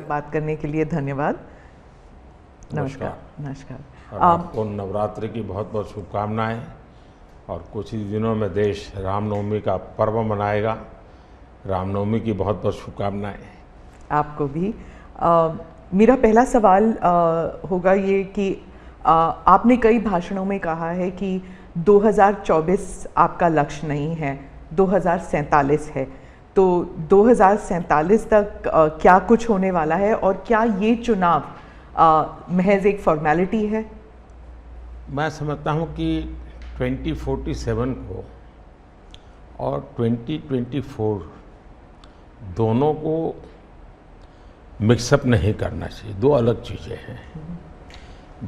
बात करने के लिए धन्यवाद। नमस्कार। नमस्कार। और आपको नवरात्रि की बहुत बहुत शुभकामनाएं। और कुछ ही दिनों में देश रामनवमी का पर्व मनाएगा। रामनवमी की बहुत बहुत शुभकामनाएं। आपको भी। मेरा पहला सवाल होगा ये कि आपने कई भाषणों में कहा है कि 2024 आपका लक्ष्य नहीं है, 2047 है। तो 2047 तक क्या कुछ होने वाला है और क्या ये चुनाव महज एक फॉर्मेलिटी है? मैं समझता हूं कि 2047 को और 2024 दोनों को मिक्सअप नहीं करना चाहिए, दो अलग चीज़ें हैं।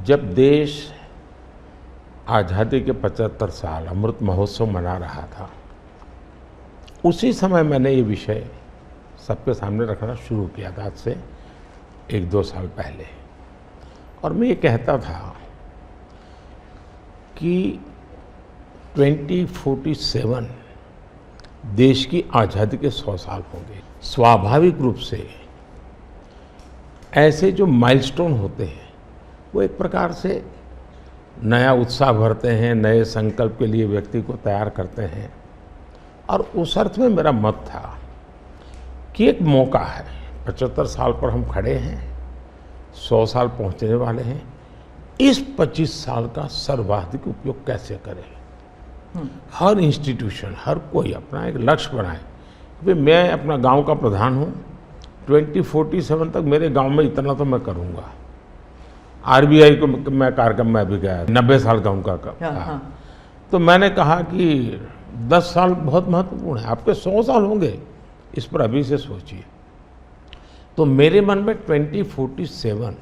जब देश आज़ादी के 75 साल अमृत महोत्सव मना रहा था, उसी समय मैंने ये विषय सबके सामने रखना शुरू किया था, आज से 1-2 साल पहले। और मैं ये कहता था कि 2047 देश की आज़ादी के 100 साल होंगे। स्वाभाविक रूप से ऐसे जो माइलस्टोन होते हैं वो एक प्रकार से नया उत्साह भरते हैं, नए संकल्प के लिए व्यक्ति को तैयार करते हैं। और उस अर्थ में मेरा मत था कि एक मौका है, 75 साल पर हम खड़े हैं, 100 साल पहुंचने वाले हैं, इस 25 साल का सर्वाधिक उपयोग कैसे करें। हर इंस्टीट्यूशन, हर कोई अपना एक लक्ष्य बनाए। भाई मैं अपना गांव का प्रधान हूं, 2047 तक मेरे गांव में इतना तो मैं करूंगा। आरबीआई को मैं कार्यक्रम में भी गया, 90 साल का उनका था। तो मैंने कहा कि 10 साल बहुत महत्वपूर्ण है, आपके 100 साल होंगे, इस पर अभी से सोचिए। तो मेरे मन में 2047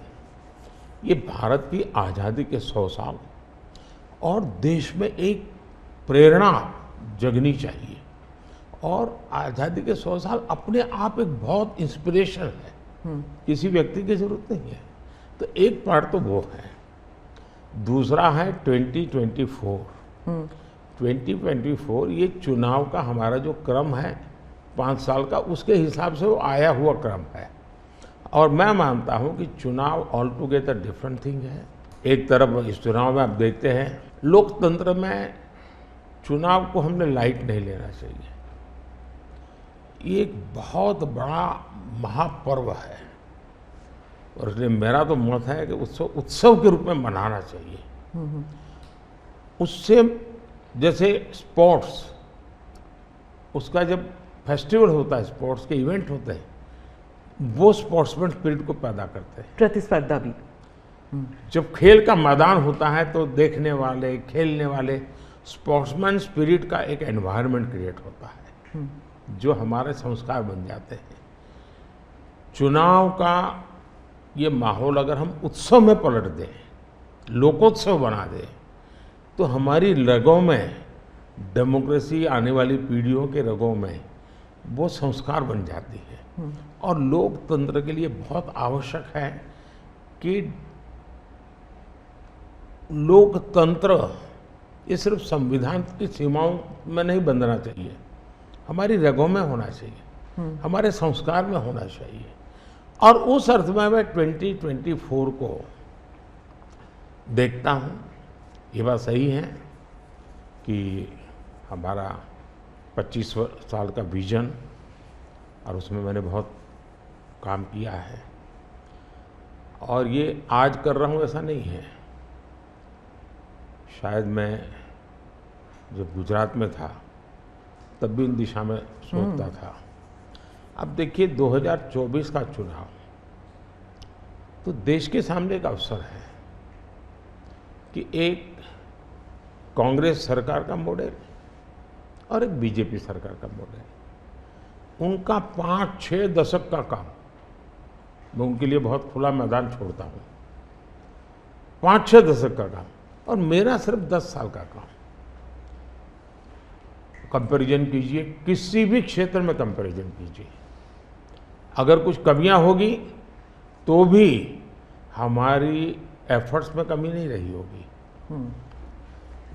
ये भारत की आज़ादी के 100 साल और देश में एक प्रेरणा जगनी चाहिए। और आज़ादी के 100 साल अपने आप एक बहुत इंस्पिरेशन है, किसी व्यक्ति की जरूरत नहीं है। तो एक पार्ट तो वो है। दूसरा है 2024। 2024 ये चुनाव का हमारा जो क्रम है 5 साल का, उसके हिसाब से वो आया हुआ क्रम है। और मैं मानता हूँ कि चुनाव ऑल टुगेदर डिफरेंट थिंग है। एक तरफ इस चुनाव में आप देखते हैं, लोकतंत्र में चुनाव को हमने लाइट नहीं लेना चाहिए। ये एक बहुत बड़ा महापर्व है और इसलिए मेरा तो मत है कि उत्सव के रूप में मनाना चाहिए। उससे जैसे स्पोर्ट्स, उसका जब फेस्टिवल होता है, स्पोर्ट्स के इवेंट होते हैं, वो स्पोर्ट्समैन स्पिरिट को पैदा करते हैं। प्रतिस्पर्धा भी। जब खेल का मैदान होता है तो देखने वाले, खेलने वाले, स्पोर्ट्समैन स्पिरिट का एक एनवायरनमेंट क्रिएट होता है जो हमारे संस्कार बन जाते हैं। चुनाव का ये माहौल अगर हम उत्सव में पलट दें, लोकोत्सव बना दें, तो हमारी रगों में, डेमोक्रेसी आने वाली पीढ़ियों के रगों में वो संस्कार बन जाती है। और लोकतंत्र के लिए बहुत आवश्यक है कि लोकतंत्र ये सिर्फ संविधान की सीमाओं में नहीं बंधना चाहिए, हमारी रगों में होना चाहिए, हमारे संस्कार में होना चाहिए। और उस अर्थ में मैं 2024 को देखता हूँ। ये बात सही है कि हमारा 25 साल का विजन, और उसमें मैंने बहुत काम किया है। और ये आज कर रहा हूँ ऐसा नहीं है। शायद मैं जब गुजरात में था तब भी इन दिशा में सोचता था। अब देखिए 2024 का चुनाव तो देश के सामने एक अवसर है कि एक कांग्रेस सरकार का मॉडल और एक बीजेपी सरकार का मॉडल, उनका 5-6 दशक का काम, मैं उनके लिए बहुत खुला मैदान छोड़ता हूँ, 5-6 दशक का काम, और मेरा सिर्फ 10 साल का काम। कंपैरिजन कीजिए, किसी भी क्षेत्र में कंपैरिजन कीजिए, अगर कुछ कमियां होगी तो भी हमारी एफर्ट्स में कमी नहीं रही होगी।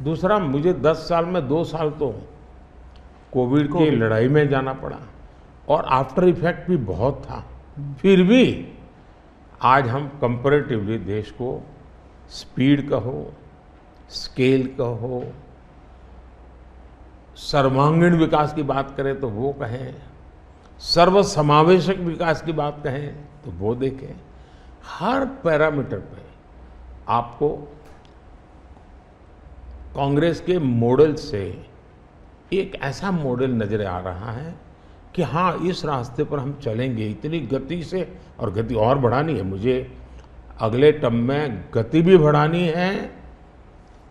दूसरा, मुझे 10 साल में 2 साल तो कोविड की लड़ाई में जाना पड़ा और आफ्टर इफेक्ट भी बहुत था। फिर भी आज हम कंपैरेटिवली देश को स्पीड कहो, स्केल कहो, सर्वांगीण विकास की बात करें तो वो कहें, सर्वसमावेशक विकास की बात कहें तो वो देखें। हर पैरामीटर पे आपको कांग्रेस के मॉडल से एक ऐसा मॉडल नजर आ रहा है कि हाँ, इस रास्ते पर हम चलेंगे इतनी गति से, और गति और बढ़ानी है मुझे। अगले टर्म में गति भी बढ़ानी है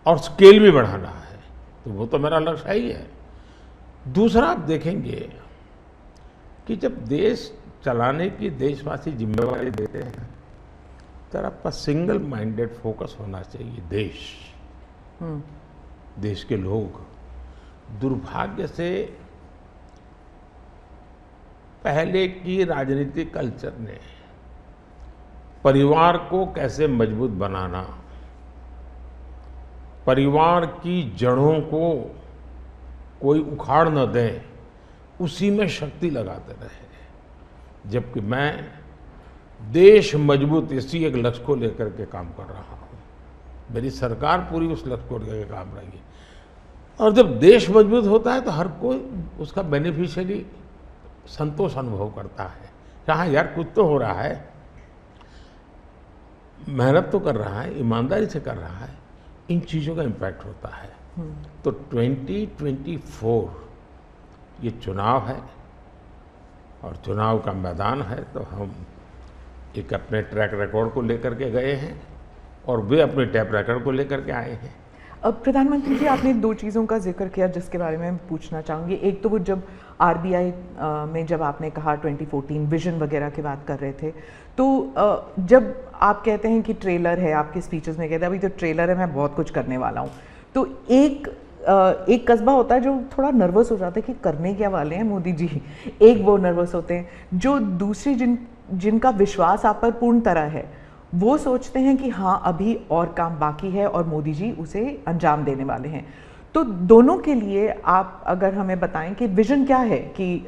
और स्केल भी बढ़ाना है, तो वो तो मेरा लक्ष्य ही है। दूसरा, आप देखेंगे कि जब देश चलाने की देशवासी जिम्मेवारी देते हैं तो आपका सिंगल माइंडेड फोकस होना चाहिए। देश के लोग दुर्भाग्य से पहले की राजनीतिक कल्चर ने परिवार को कैसे मजबूत बनाना, परिवार की जड़ों को कोई उखाड़ न दे, उसी में शक्ति लगाते रहे। जबकि मैं देश मजबूत इसी एक लक्ष्य को लेकर के काम कर रहा हूँ। मेरी सरकार पूरी उस लक्ष्य को लेकर के काम रही है। और जब देश मजबूत होता है तो हर कोई उसका बेनिफिशियरी संतोष अनुभव करता है। हाँ यार, कुछ तो हो रहा है, मेहनत तो कर रहा है, ईमानदारी से कर रहा है, इन चीज़ों का इम्पैक्ट होता है। तो 2024 ये चुनाव है और चुनाव का मैदान है, तो हम एक अपने ट्रैक रिकॉर्ड को लेकर के गए हैं और वे अपने ट्रैक रिकॉर्ड को लेकर के आए हैं। अब प्रधानमंत्री जी, आपने दो चीज़ों का जिक्र किया जिसके बारे में पूछना चाहूँगी। एक तो वो जब आरबीआई में जब आपने कहा 2014 विजन वगैरह की बात कर रहे थे, तो जब आप कहते हैं कि ट्रेलर है, आपके स्पीचेस में कहते हैं अभी तो ट्रेलर है, मैं बहुत कुछ करने वाला हूँ, तो एक कस्बा होता है जो थोड़ा नर्वस हो जाता है कि करने क्या वाले हैं मोदी जी। एक वो नर्वस होते हैं, जो दूसरी जिनका विश्वास आप पर पूर्ण तरह है, वो सोचते हैं कि हाँ अभी और काम बाकी है और मोदी जी उसे अंजाम देने वाले हैं। तो दोनों के लिए आप अगर हमें बताएं कि विजन क्या है कि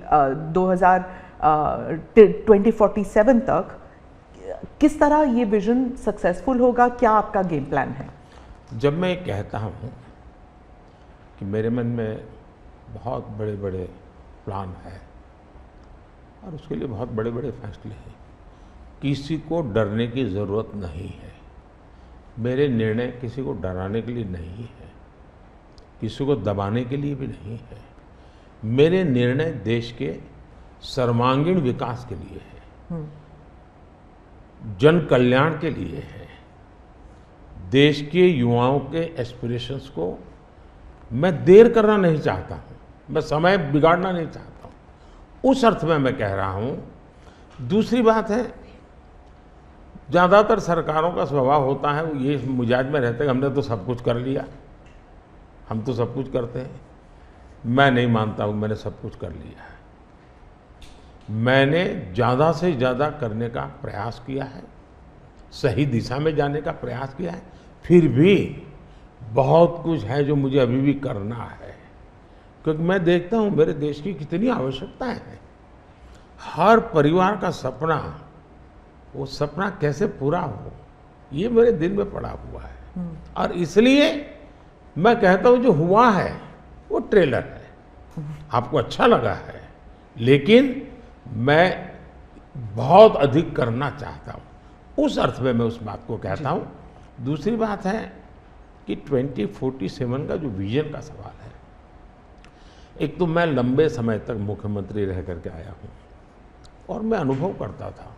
2047 तक किस तरह ये विजन सक्सेसफुल होगा, क्या आपका गेम प्लान है? जब मैं कहता हूँ कि मेरे मन में बहुत बड़े बड़े प्लान है और उसके लिए बहुत बड़े बड़े फैसले हैं, किसी को डरने की ज़रूरत नहीं है। मेरे निर्णय किसी को डराने के लिए नहीं है, किसी को दबाने के लिए भी नहीं है। मेरे निर्णय देश के सर्वांगीण विकास के लिए है, जन कल्याण के लिए है, देश के युवाओं के एस्पिरेशंस को मैं देर करना नहीं चाहता हूँ, मैं समय बिगाड़ना नहीं चाहता हूँ, उस अर्थ में मैं कह रहा हूँ। दूसरी बात है, ज़्यादातर सरकारों का स्वभाव होता है वो ये मिजाज में रहते हैं हमने तो सब कुछ कर लिया, हम तो सब कुछ करते हैं। मैं नहीं मानता हूँ मैंने सब कुछ कर लिया है। मैंने ज़्यादा से ज़्यादा करने का प्रयास किया है, सही दिशा में जाने का प्रयास किया है, फिर भी बहुत कुछ है जो मुझे अभी भी करना है, क्योंकि मैं देखता हूँ मेरे देश की कितनी आवश्यकताएं हैं। हर परिवार का सपना, वो सपना कैसे पूरा हो, ये मेरे दिल में पड़ा हुआ है। और इसलिए मैं कहता हूँ जो हुआ है वो ट्रेलर है, आपको अच्छा लगा है, लेकिन मैं बहुत अधिक करना चाहता हूँ, उस अर्थ में मैं उस बात को कहता हूँ। दूसरी बात है कि 2047 का जो विजन का सवाल है, एक तो मैं लंबे समय तक मुख्यमंत्री रह करके आया हूँ और मैं अनुभव करता था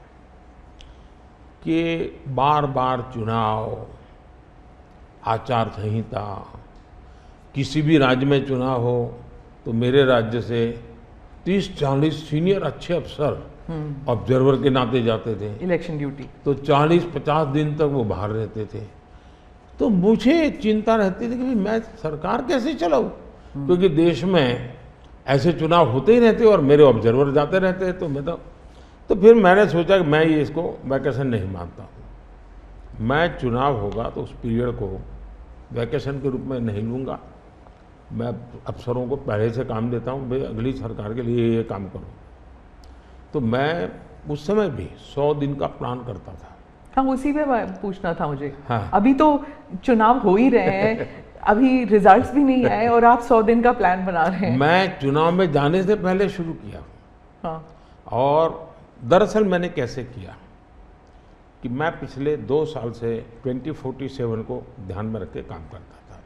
कि बार बार चुनाव, आचार संहिता, किसी भी राज्य में चुनाव हो तो मेरे राज्य से 30-40 सीनियर अच्छे अफसर ऑब्जर्वर के नाते जाते थे, इलेक्शन ड्यूटी, तो 40-50 दिन तक वो बाहर रहते थे। तो मुझे एक चिंता रहती थी कि मैं सरकार कैसे चलाऊं, क्योंकि देश में ऐसे चुनाव होते ही रहते और मेरे ऑब्जर्वर जाते रहते, तो फिर मैंने सोचा कि मैं ये इसको वैकेशन नहीं मानता हूँ। मैं चुनाव होगा तो उस पीरियड को वैकेशन के रूप में नहीं लूँगा। मैं अफसरों को पहले से काम देता हूँ, भाई अगली सरकार के लिए ये काम करो। तो मैं उस समय भी 100 दिन का प्लान करता था हाँ, उसी पे पूछना था मुझे। हाँ। अभी तो चुनाव हो ही रहे हैं, अभी रिजल्ट्स भी नहीं आए और आप 100 दिन का प्लान बना रहे हैं। मैं चुनाव में जाने से पहले शुरू किया। हाँ। और दरअसल मैंने कैसे किया कि मैं पिछले 2 साल से 2047 को ध्यान में रख के काम करता था,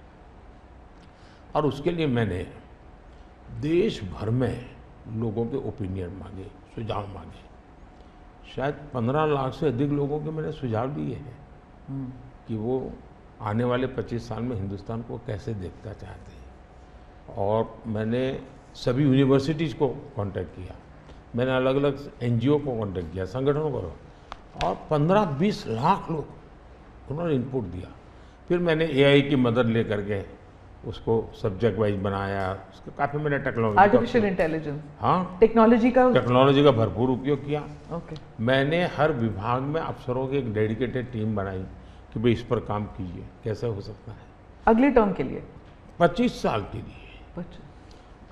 और उसके लिए मैंने देश भर में लोगों के ओपिनियन मांगे, सुझाव मांगे। शायद 15 लाख से अधिक लोगों के मैंने सुझाव दिए हैं कि वो आने वाले 25 साल में हिंदुस्तान को कैसे देखना चाहते हैं। और मैंने सभी यूनिवर्सिटीज़ को कांटेक्ट किया, मैंने अलग अलग एनजीओ को कांटेक्ट किया, संगठनों को, और 15-20 लाख लोग उन्होंने इनपुट दिया। फिर मैंने एआई की मदद लेकर के उसको सब्जेक्ट वाइज बनाया, उसका काफ़ी मैंने टेक्नोलॉजी, आर्टिफिशियल इंटेलिजेंस, हाँ, टेक्नोलॉजी का भरपूर उपयोग किया। ओके। मैंने हर विभाग में अफसरों की एक डेडिकेटेड टीम बनाई कि भाई इस पर काम कीजिए, कैसे हो सकता है अगले टर्म के लिए, 25 साल के लिए। 25।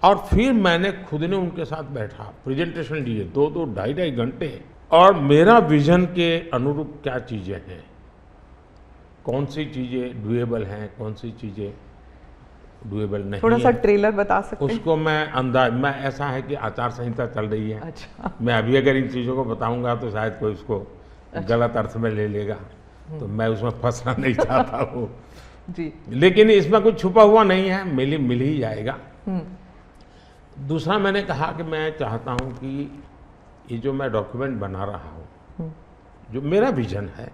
और फिर मैंने खुद ने उनके साथ बैठा, प्रेजेंटेशन दिए 2-2, 2.5 घंटे, और मेरा विजन के अनुरूप क्या चीज़ें हैं, कौन सी चीज़ें डुएबल हैं, कौन सी चीज़ें डुएबल नहीं, थोड़ा सा ट्रेलर बता सकते हैं? उसको मैं ऐसा है कि आचार संहिता चल रही है। अच्छा। मैं अभी अगर इन चीज़ों को बताऊंगा तो शायद कोई उसको गलत अर्थ में ले लेगा, तो मैं उसमें फंसना नहीं चाहता हूँ जी। लेकिन इसमें कुछ छुपा हुआ नहीं है, मिल ही जाएगा। दूसरा मैंने कहा कि मैं चाहता हूँ कि ये जो मैं डॉक्यूमेंट बना रहा हूँ, जो मेरा विजन है,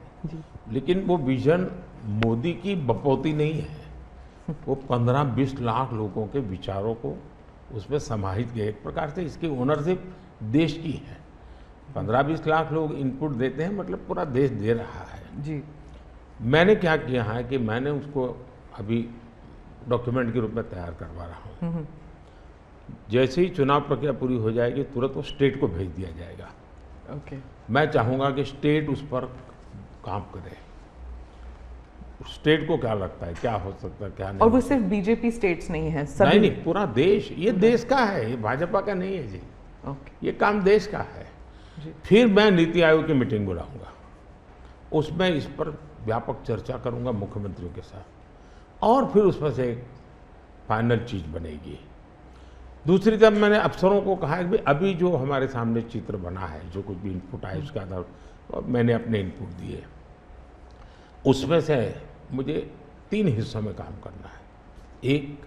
लेकिन वो विजन मोदी की बपौती नहीं है, वो 15-20 लाख लोगों के विचारों को उसमें समाहित किया। एक प्रकार से इसकी ओनरशिप देश की है। 15-20 लाख लोग इनपुट देते हैं, मतलब पूरा देश दे रहा है जी। मैंने क्या किया है कि मैंने उसको अभी डॉक्यूमेंट के रूप में तैयार करवा रहा हूँ। जैसे ही चुनाव प्रक्रिया पूरी हो जाएगी तुरंत वो स्टेट को भेज दिया जाएगा। ओके। मैं चाहूँगा कि स्टेट उस पर काम करे, स्टेट को क्या लगता है, क्या हो सकता है, क्या नहीं। और वो सिर्फ बीजेपी स्टेट्स नहीं है, सभी नहीं, पूरा देश, ये देश का है, ये भाजपा का नहीं है जी। ओके। ये काम देश का है जी। फिर मैं नीति आयोग की मीटिंग बुलाऊंगा, उसमें इस पर व्यापक चर्चा करूंगा मुख्यमंत्रियों के साथ, और फिर उसमें से एक फाइनल चीज बनेगी। दूसरी तरफ मैंने अफसरों को कहा कि अभी जो हमारे सामने चित्र बना है, जो कुछ भी इनपुट आए उसके आधार पर मैंने अपने इनपुट दिए, उसमें से मुझे 3 हिस्सों में काम करना है। एक,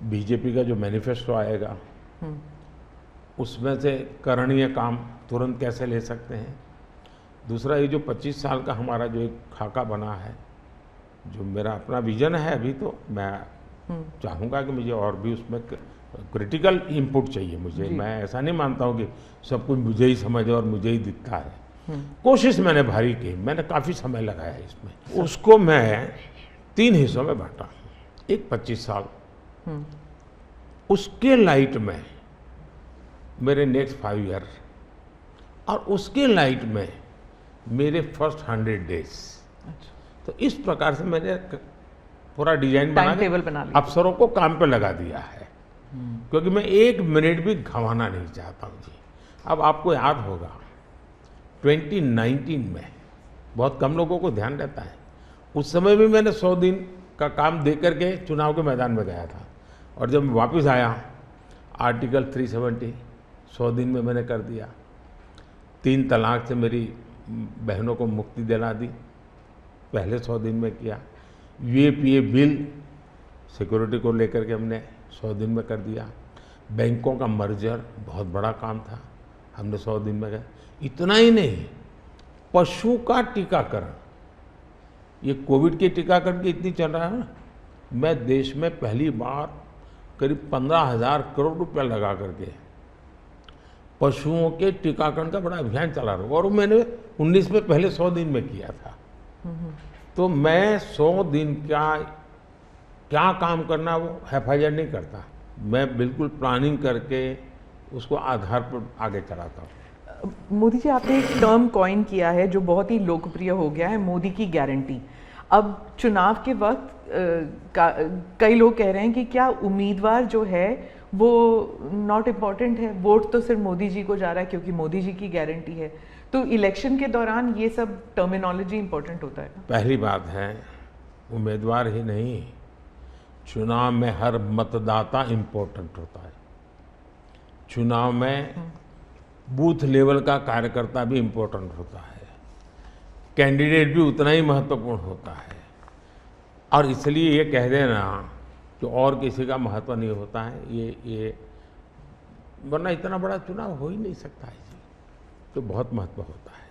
बीजेपी का जो मैनिफेस्टो आएगा उसमें से करणीय काम तुरंत कैसे ले सकते हैं। दूसरा, ये जो 25 साल का हमारा जो एक खाका बना है, जो मेरा अपना विजन है, अभी तो मैं चाहूँगा कि मुझे और भी उसमें क्रिटिकल इनपुट चाहिए मुझे। मैं ऐसा नहीं मानता हूँ कि सब कुछ मुझे ही समझ और मुझे ही दिखता है। कोशिश मैंने भारी की, मैंने काफ़ी समय लगाया है इसमें। उसको मैं 3 हिस्सों में बांटा। एक 25 साल, उसके लाइट में मेरे नेक्स्ट 5 ईयर, और उसके लाइट में मेरे फर्स्ट 100 डेज। तो इस प्रकार से मैंने पूरा डिजाइन टाइम टेबल बना लिया, अफसरों को काम पे लगा दिया है, क्योंकि मैं 1 मिनट भी गंवाना नहीं चाहता हूँ जी। अब आपको याद होगा 2019 में बहुत कम लोगों को ध्यान रहता है, उस समय भी मैंने 100 दिन का काम दे करके चुनाव के मैदान में गया था, और जब मैं वापस आया आर्टिकल 370 100 दिन में मैंने कर दिया। 3 तलाक से मेरी बहनों को मुक्ति दिला दी, पहले 100 दिन में किया। यूएपीए बिल सिक्योरिटी को लेकर के हमने 100 दिन में कर दिया। बैंकों का मर्जर बहुत बड़ा काम था, हमने 100 दिन में किया। इतना ही नहीं, पशु का टीकाकरण, ये कोविड के टीकाकरण की इतनी चल रहा है ना, मैं देश में पहली बार करीब 15,000 करोड़ रुपया लगा करके पशुओं के टीकाकरण का बड़ा अभियान चला रहा हूँ, और मैंने 19 में पहले 100 दिन में किया था। तो मैं 100 दिन का क्या काम करना वो हैफाजत नहीं करता, मैं बिल्कुल प्लानिंग करके उसको आधार पर आगे चलाता हूँ। मोदी जी, आपने एक टर्म कॉइन किया है जो बहुत ही लोकप्रिय हो गया है, मोदी की गारंटी। अब चुनाव के वक्त कई लोग कह रहे हैं कि क्या उम्मीदवार जो है वो नॉट इम्पॉर्टेंट है, वोट तो सिर्फ मोदी जी को जा रहा है क्योंकि मोदी जी की गारंटी है। तो इलेक्शन के दौरान ये सब टर्मिनोलॉजी इंपॉर्टेंट होता है। पहली बात है, उम्मीदवार ही नहीं, चुनाव में हर मतदाता इम्पोर्टेंट होता है। चुनाव में बूथ लेवल का कार्यकर्ता भी इम्पोर्टेंट होता है, कैंडिडेट भी उतना ही महत्वपूर्ण होता है। और इसलिए ये कह देना कि और किसी का महत्व नहीं होता है, ये वरना इतना बड़ा चुनाव हो ही नहीं सकता है जी, तो बहुत महत्व होता है।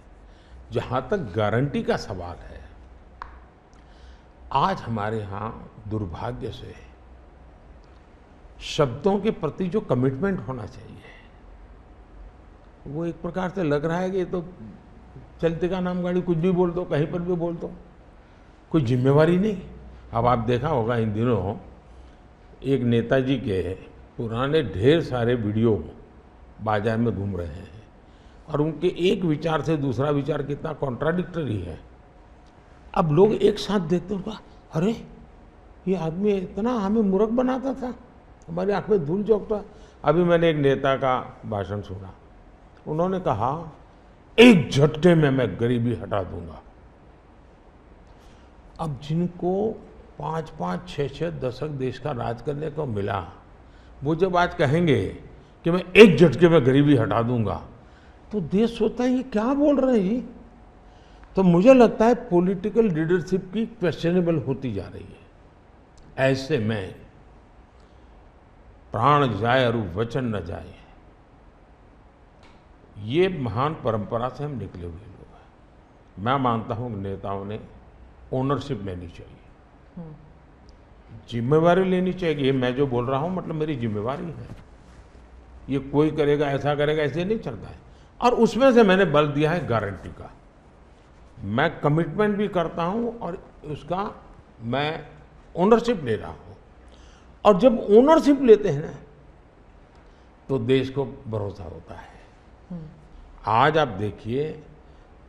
जहाँ तक गारंटी का सवाल है, आज हमारे यहाँ दुर्भाग्य से शब्दों के प्रति जो कमिटमेंट होना चाहिए, वो एक प्रकार से लग रहा है कि ये तो चलते का नाम गाड़ी, कुछ भी बोल दो, कहीं पर भी बोल दो, कोई जिम्मेवारी नहीं। अब आप देखा होगा इन दिनों एक नेताजी के पुराने ढेर सारे वीडियो बाजार में घूम रहे हैं और उनके एक विचार से दूसरा विचार कितना कॉन्ट्राडिक्टरी है। अब लोग एक साथ देखते हैं, अरे ये आदमी इतना हमें मूर्ख बनाता था, हमारी आंख में धूल झोंकता। अभी मैंने एक नेता का भाषण सुना, उन्होंने कहा एक झटके में मैं गरीबी हटा दूंगा। अब जिनको 5-5, 6-6 दशक देश का राज करने को मिला, वो जब आज कहेंगे कि मैं एक झटके में गरीबी हटा दूंगा, तो देश सोचता है ये क्या बोल रहे हैं जी। तो मुझे लगता है पॉलिटिकल लीडरशिप की क्वेश्चनेबल होती जा रही है। ऐसे में प्राण जाए और वचन न जाए, ये महान परंपरा से हम निकले हुए लोग हैं। मैं मानता हूं कि नेताओं ने ओनरशिप लेनी चाहिए, जिम्मेवारी लेनी चाहिए। ये मैं जो बोल रहा हूं मतलब मेरी जिम्मेवारी है, ये कोई करेगा ऐसा करेगा ऐसे नहीं चलता है। और उसमें से मैंने बल दिया है गारंटी का। मैं कमिटमेंट भी करता हूं और उसका मैं ओनरशिप ले रहा हूं। और जब ओनरशिप लेते हैं ना, तो देश को भरोसा होता है। आज आप देखिए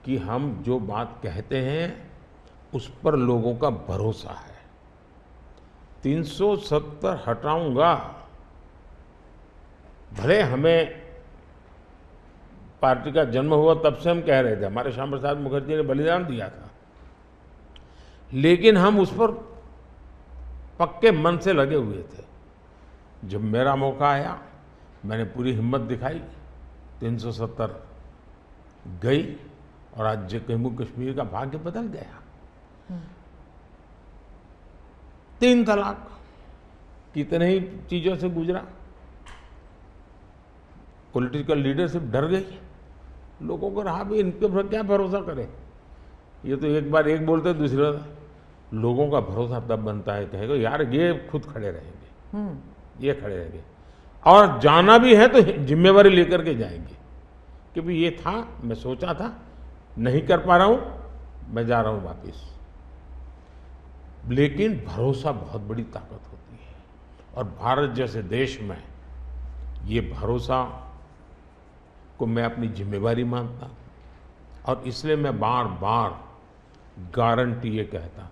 कि हम जो बात कहते हैं उस पर लोगों का भरोसा है। 370 हटाऊंगा, भले हमें पार्टी का जन्म हुआ तब से हम कह रहे थे, हमारे श्यामा प्रसाद मुखर्जी ने बलिदान दिया था, लेकिन हम उस पर पक्के मन से लगे हुए थे। जब मेरा मौका आया, मैंने पूरी हिम्मत दिखाई, 370 गई और आज जम्मू कश्मीर का भाग्य बदल गया। 3 तलाक कितने ही चीजों से गुजरा, पॉलिटिकल लीडरशिप डर गई, लोगों को रहा भी इनके पर क्या भरोसा करें। ये तो एक बार एक बोलते दूसरी बार, लोगों का भरोसा तब बनता है, कहेगा यार ये खुद खड़े रहेंगे, ये खड़े रहेंगे, और जाना भी है तो जिम्मेवारी लेकर के जाएंगे कि भाई ये था, मैं सोचा था, नहीं कर पा रहा हूं, मैं जा रहा हूं वापिस। लेकिन भरोसा बहुत बड़ी ताकत होती है, और भारत जैसे देश में ये भरोसा को मैं अपनी जिम्मेवारी मानता हूं, और इसलिए मैं बार बार गारंटी ये कहता हूं।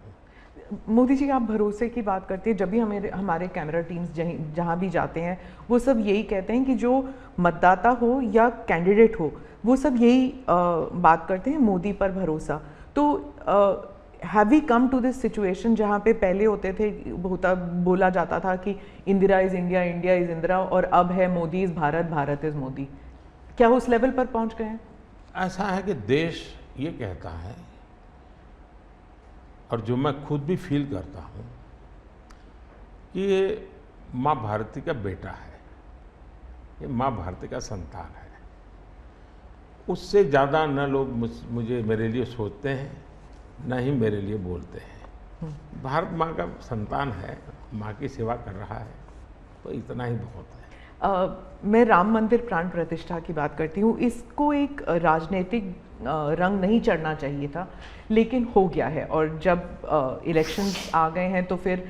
मोदी जी, आप भरोसे की बात करते हैं, जब भी हमारे कैमरा टीम्स जहाँ भी जाते हैं, वो सब यही कहते हैं कि जो मतदाता हो या कैंडिडेट हो, वो सब यही बात करते हैं, मोदी पर भरोसा। तो have we come to this situation जहाँ पे पहले होते थे, बोला जाता था कि Indira is India, India is Indira, और अब है मोदी इज भारत, भारत इज मोदी। क्या उस लेवल पर पहुंच गए हैं? ऐसा है कि देश ये कहता है, और जो मैं खुद भी फील करता हूँ, कि ये माँ भारती का बेटा है, ये माँ भारती का संतान है। उससे ज़्यादा न लोग मुझे मेरे लिए सोचते हैं, न ही मेरे लिए बोलते हैं। भारत माँ का संतान है, माँ की सेवा कर रहा है, तो इतना ही बहुत है। मैं राम मंदिर प्राण प्रतिष्ठा की बात करती हूँ। इसको एक राजनीतिक रंग नहीं चढ़ना चाहिए था, लेकिन हो गया है, और जब इलेक्शंस आ गए हैं तो फिर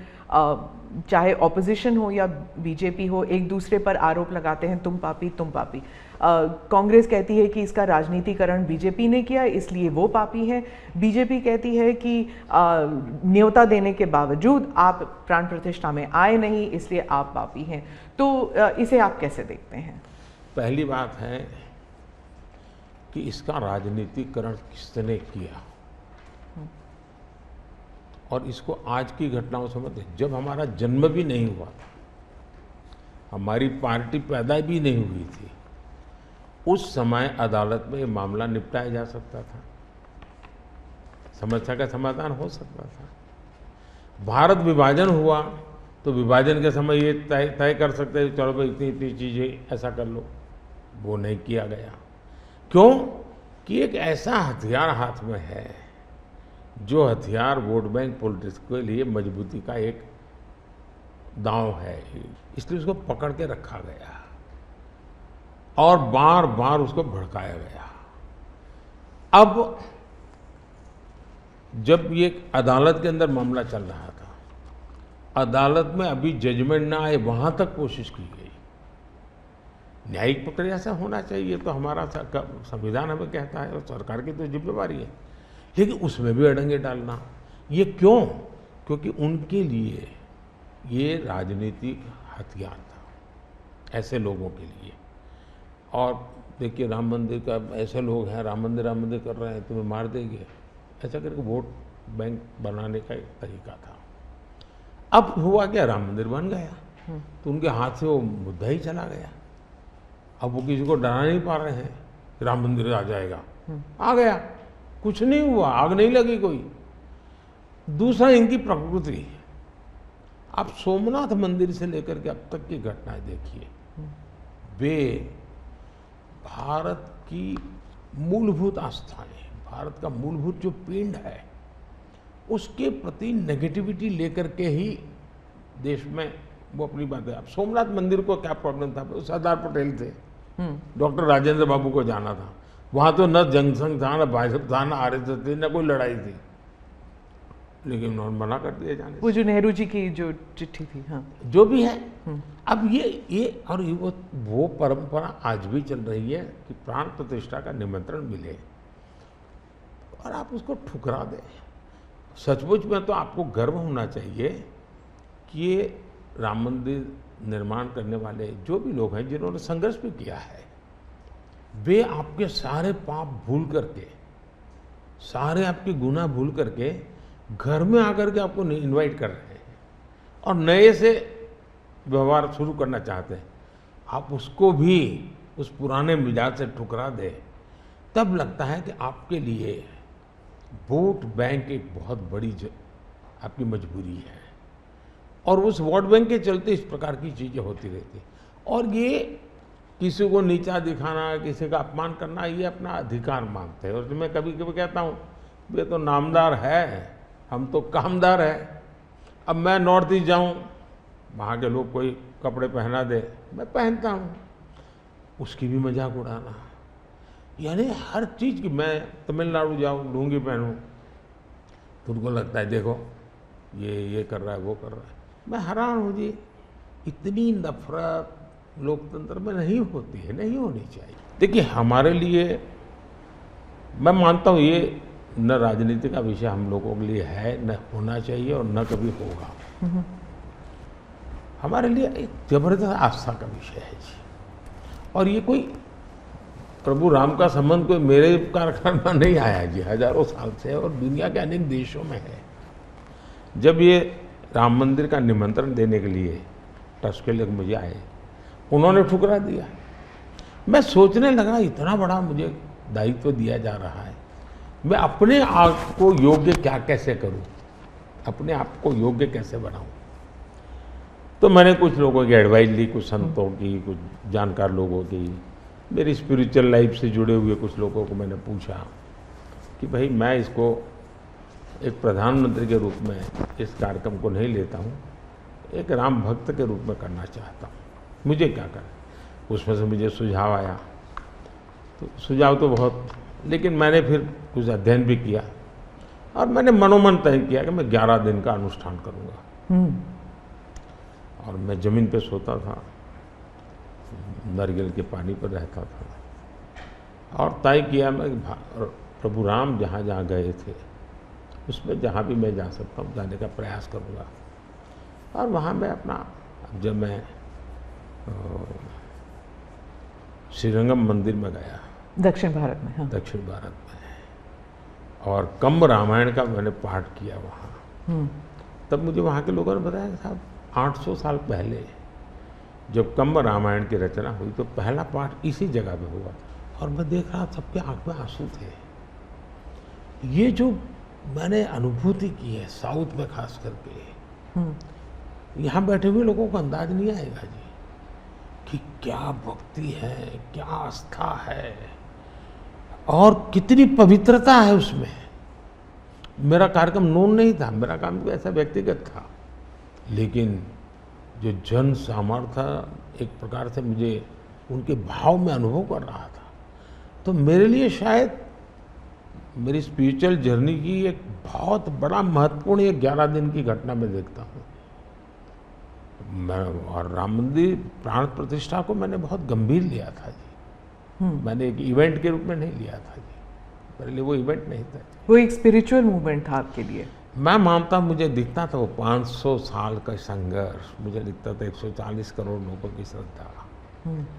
चाहे ऑपोजिशन हो या बीजेपी हो, एक दूसरे पर आरोप लगाते हैं, तुम पापी तुम पापी। कांग्रेस कहती है कि इसका राजनीतिकरण बीजेपी ने किया, इसलिए वो पापी है। बीजेपी कहती है कि न्योता देने के बावजूद आप प्राण प्रतिष्ठा में आए नहीं, इसलिए आप पापी हैं। तो इसे आप कैसे देखते हैं? पहली बात है कि इसका राजनीतिकरण किसने किया। और इसको आज की घटनाओं से मत, जब हमारा जन्म भी नहीं हुआ था, हमारी पार्टी पैदा भी नहीं हुई थी, उस समय अदालत में ये मामला निपटाया जा सकता था, समस्या का समाधान हो सकता था। भारत विभाजन हुआ तो विभाजन के समय ये तय कर सकते हैं, चलो भाई इतनी इतनी चीज़ें ऐसा कर लो, वो नहीं किया गया। क्यों? कि एक ऐसा हथियार हाथ में है, जो हथियार वोट बैंक पॉलिटिक्स के लिए मजबूती का एक दांव है, इसलिए उसको पकड़ के रखा गया और बार बार उसको भड़काया गया। अब जब ये अदालत के अंदर मामला चल रहा था, अदालत में अभी जजमेंट ना आए वहां तक कोशिश की गई। न्यायिक प्रक्रिया से होना चाहिए, तो हमारा संविधान हमें कहता है और सरकार की तो जिम्मेवारी है, लेकिन उसमें भी अड़ंगे डालना, ये क्यों? क्योंकि उनके लिए ये राजनीतिक हथियार था, ऐसे लोगों के लिए। और देखिए राम मंदिर का, ऐसे लोग हैं राम मंदिर कर रहे हैं, तुम्हें मार देंगे, ऐसा करके वोट बैंक बनाने का एक तरीका था। अब हुआ क्या, राम मंदिर बन गया तो उनके हाथ से वो मुद्दा ही चला गया। अब वो किसी को डरा नहीं पा रहे हैं, राम मंदिर आ जाएगा, आ गया, कुछ नहीं हुआ, आग नहीं लगी कोई। दूसरा, इनकी प्रकृति, आप सोमनाथ मंदिर से लेकर के अब तक की घटनाएं देखिए, वे भारत की मूलभूत आस्थाएं, भारत का मूलभूत जो पिंड है, उसके प्रति नेगेटिविटी लेकर के ही देश में वो अपनी बातें। अब सोमनाथ मंदिर को क्या प्रॉब्लम था, सरदार पटेल थे, डॉक्टर राजेंद्र बाबू को जाना था, वहां तो न जनसंघ था, न भाजपा था, न आरएसएस थी, न कोई लड़ाई थी, लेकिन उन्होंने मना कर दिया जाने। वो जो नेहरू जी की जो चिट्ठी थी, हाँ, जो भी है, अब ये और वो परंपरा आज भी चल रही है कि प्राण प्रतिष्ठा का निमंत्रण मिले और आप उसको ठुकरा दें। सचमुच में तो आपको गर्व होना चाहिए कि ये राम मंदिर निर्माण करने वाले जो भी लोग हैं, जिन्होंने संघर्ष भी किया है, वे आपके सारे पाप भूल करके, सारे आपके गुनाह भूल करके घर में आकर के आपको इनवाइट कर रहे हैं और नए से व्यवहार शुरू करना चाहते हैं। आप उसको भी उस पुराने मिजाज से ठुकरा दें, तब लगता है कि आपके लिए वोट बैंक एक बहुत बड़ी आपकी मजबूरी है। और उस वोट बैंक के चलते इस प्रकार की चीज़ें होती रहती। और ये किसी को नीचा दिखाना, किसी का अपमान करना, ये अपना अधिकार मानते हैं। और मैं कभी कभी कहता हूँ, वे तो नामदार है, हम तो कामदार है। अब मैं नॉर्थ ईस्ट जाऊँ, वहाँ के लोग कोई कपड़े पहना दे, मैं पहनता हूँ, उसकी भी मजाक उड़ाना, यानी हर चीज़ की। मैं तमिलनाडु जाऊँ, लुंगी पहनूँ, तो उनको लगता है देखो ये कर रहा है, वो कर रहा है। मैं हैरान हूँ जी, इतनी नफरत लोकतंत्र में नहीं होती है, नहीं होनी चाहिए। देखिए हमारे लिए, मैं मानता हूँ ये न राजनीति का विषय हम लोगों के लिए है, न होना चाहिए और न कभी होगा। हमारे लिए एक जबरदस्त आस्था का विषय है जी। और ये कोई प्रभु राम का संबंध कोई मेरे कारखाना नहीं आया जी, हजारों साल से, और दुनिया के अनेक देशों में है। जब ये राम मंदिर का निमंत्रण देने के लिए ट्रस्ट के लोग मुझे आए, उन्होंने ठुकरा दिया। मैं सोचने लगा, इतना बड़ा मुझे दायित्व दिया जा रहा है, मैं अपने आप को योग्य क्या कैसे करूं, अपने आप को योग्य कैसे बनाऊं। तो मैंने कुछ लोगों की एडवाइस ली, कुछ संतों की, कुछ जानकार लोगों की, मेरी स्पिरिचुअल लाइफ से जुड़े हुए कुछ लोगों को मैंने पूछा कि भाई मैं इसको एक प्रधानमंत्री के रूप में इस कार्यक्रम को नहीं लेता हूँ, एक राम भक्त के रूप में करना चाहता हूँ, मुझे क्या करें। उसमें से मुझे सुझाव आया, तो सुझाव तो बहुत, लेकिन मैंने फिर कुछ अध्ययन भी किया और मैंने मनोमन तय किया कि मैं 11 दिन का अनुष्ठान करूँगा। और मैं ज़मीन पे सोता था, नारियल के पानी पर रहता था, और तय किया मैं प्रभु राम जहाँ जहाँ गए थे उसमें जहाँ भी मैं जा सकता हूँ जाने का प्रयास करूँगा। और वहाँ मैं अपना, जब मैं श्रीरंगम मंदिर में गया, दक्षिण भारत में, हाँ। दक्षिण भारत में। और कंब रामायण का मैंने पाठ किया वहाँ। तब मुझे वहाँ के लोगों ने बताया साहब 800 साल पहले जब कंब रामायण की रचना हुई तो पहला पाठ इसी जगह में हुआ था। और मैं देख रहा सबके आंख में आंसू थे। ये जो मैंने अनुभूति की है साउथ में खास करके, यहाँ बैठे हुए लोगों को अंदाज नहीं आएगा जी कि क्या भक्ति है, क्या आस्था है और कितनी पवित्रता है उसमें। मेरा कार्यक्रम नोन नहीं था, मेरा काम भी ऐसा व्यक्तिगत था, लेकिन जो जन सामर्थ्य एक प्रकार से मुझे उनके भाव में अनुभव कर रहा था, तो मेरे लिए शायद मेरी स्पिरिचुअल जर्नी की एक बहुत बड़ा महत्वपूर्ण एक 11 दिन की घटना मैं देखता हूँ। मैं और राम मंदिर प्राण प्रतिष्ठा को मैंने बहुत गंभीर लिया था जी। मैंने एक इवेंट के रूप में नहीं लिया था जी, मेरे लिए वो इवेंट नहीं था जी। वो एक स्पिरिचुअल मूवमेंट था आपके लिए? मैं मानता, मुझे दिखता था वो 500 साल का संघर्ष, मुझे दिखता था 140 करोड़ लोगों की श्रद्धा,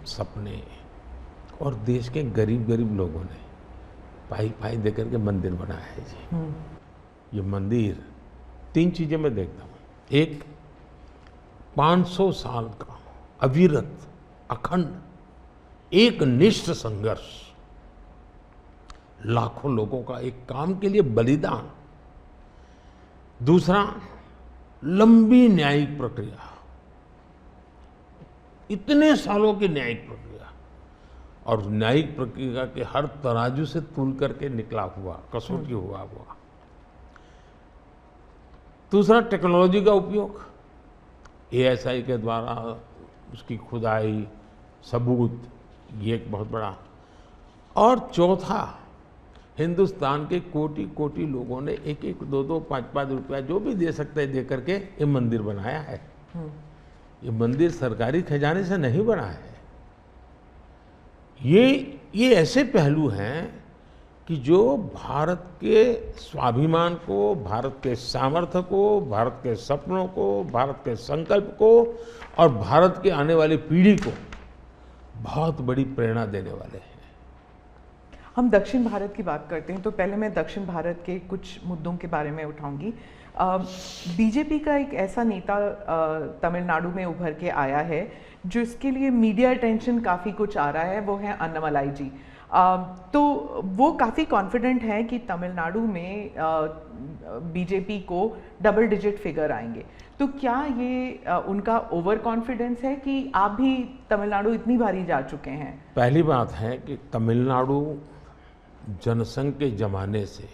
सपने, और देश के गरीब गरीब लोगों ने पाई दे करके मंदिर बनाया है जी। ये मंदिर 3 चीजें मैं देखता हूँ। एक, 500 साल का अविरत अखंड एक निष्ठ संघर्ष, लाखों लोगों का एक काम के लिए बलिदान। दूसरा, लंबी न्यायिक प्रक्रिया, इतने सालों की न्यायिक प्रक्रिया, और न्यायिक प्रक्रिया के हर तराजू से तूल करके निकला हुआ, कसौटी हुआ। दूसरा, टेक्नोलॉजी का उपयोग, ASI के द्वारा उसकी खुदाई, सबूत, ये एक बहुत बड़ा। और चौथा, हिंदुस्तान के कोटि कोटि लोगों ने 1-1, 2-2, 5-5 रुपया जो भी दे सकते हैं दे करके ये मंदिर बनाया है। ये मंदिर सरकारी खजाने से नहीं बना है। ये ऐसे पहलू हैं कि जो भारत के स्वाभिमान को, भारत के सामर्थ्य को, भारत के सपनों को, भारत के संकल्प को और भारत के आने वाली पीढ़ी को बहुत बड़ी प्रेरणा देने वाले हैं। हम दक्षिण भारत की बात करते हैं तो पहले मैं दक्षिण भारत के कुछ मुद्दों के बारे में उठाऊंगी। बीजेपी का एक ऐसा नेता तमिलनाडु में उभर के आया है जो इसके लिए मीडिया अटेंशन काफ़ी कुछ आ रहा है, वो है अन्नामलाई जी। तो वो काफ़ी कॉन्फिडेंट हैं कि तमिलनाडु में बीजेपी को डबल डिजिट फिगर आएंगे। तो क्या ये उनका ओवर कॉन्फिडेंस है कि आप भी तमिलनाडु इतनी बारी जा चुके हैं? पहली बात है कि तमिलनाडु जनसंघ के जमाने से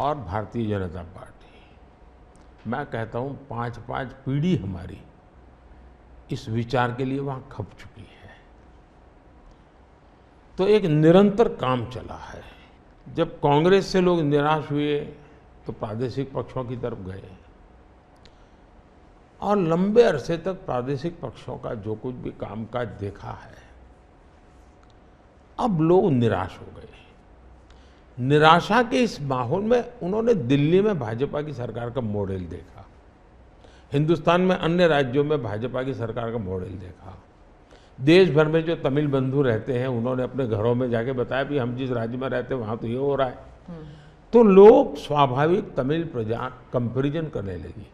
और भारतीय जनता पार्टी, मैं कहता हूँ 5-5 पीढ़ी हमारी इस विचार के लिए वहाँ खप चुकी है। तो एक निरंतर काम चला है। जब कांग्रेस से लोग निराश हुए तो प्रादेशिक पक्षों की तरफ गए और लंबे अरसे तक प्रादेशिक पक्षों का जो कुछ भी कामकाज देखा है, अब लोग निराश हो गए। निराशा के इस माहौल में उन्होंने दिल्ली में भाजपा की सरकार का मॉडल देखा, हिंदुस्तान में अन्य राज्यों में भाजपा की सरकार का मॉडल देखा, देश भर में जो तमिल बंधु रहते हैं उन्होंने अपने घरों में जाके बताया भी हम जिस राज्य में रहते हैं वहाँ तो ये हो रहा है। तो लोग स्वाभाविक तमिल प्रजा कंपैरिजन करने लगी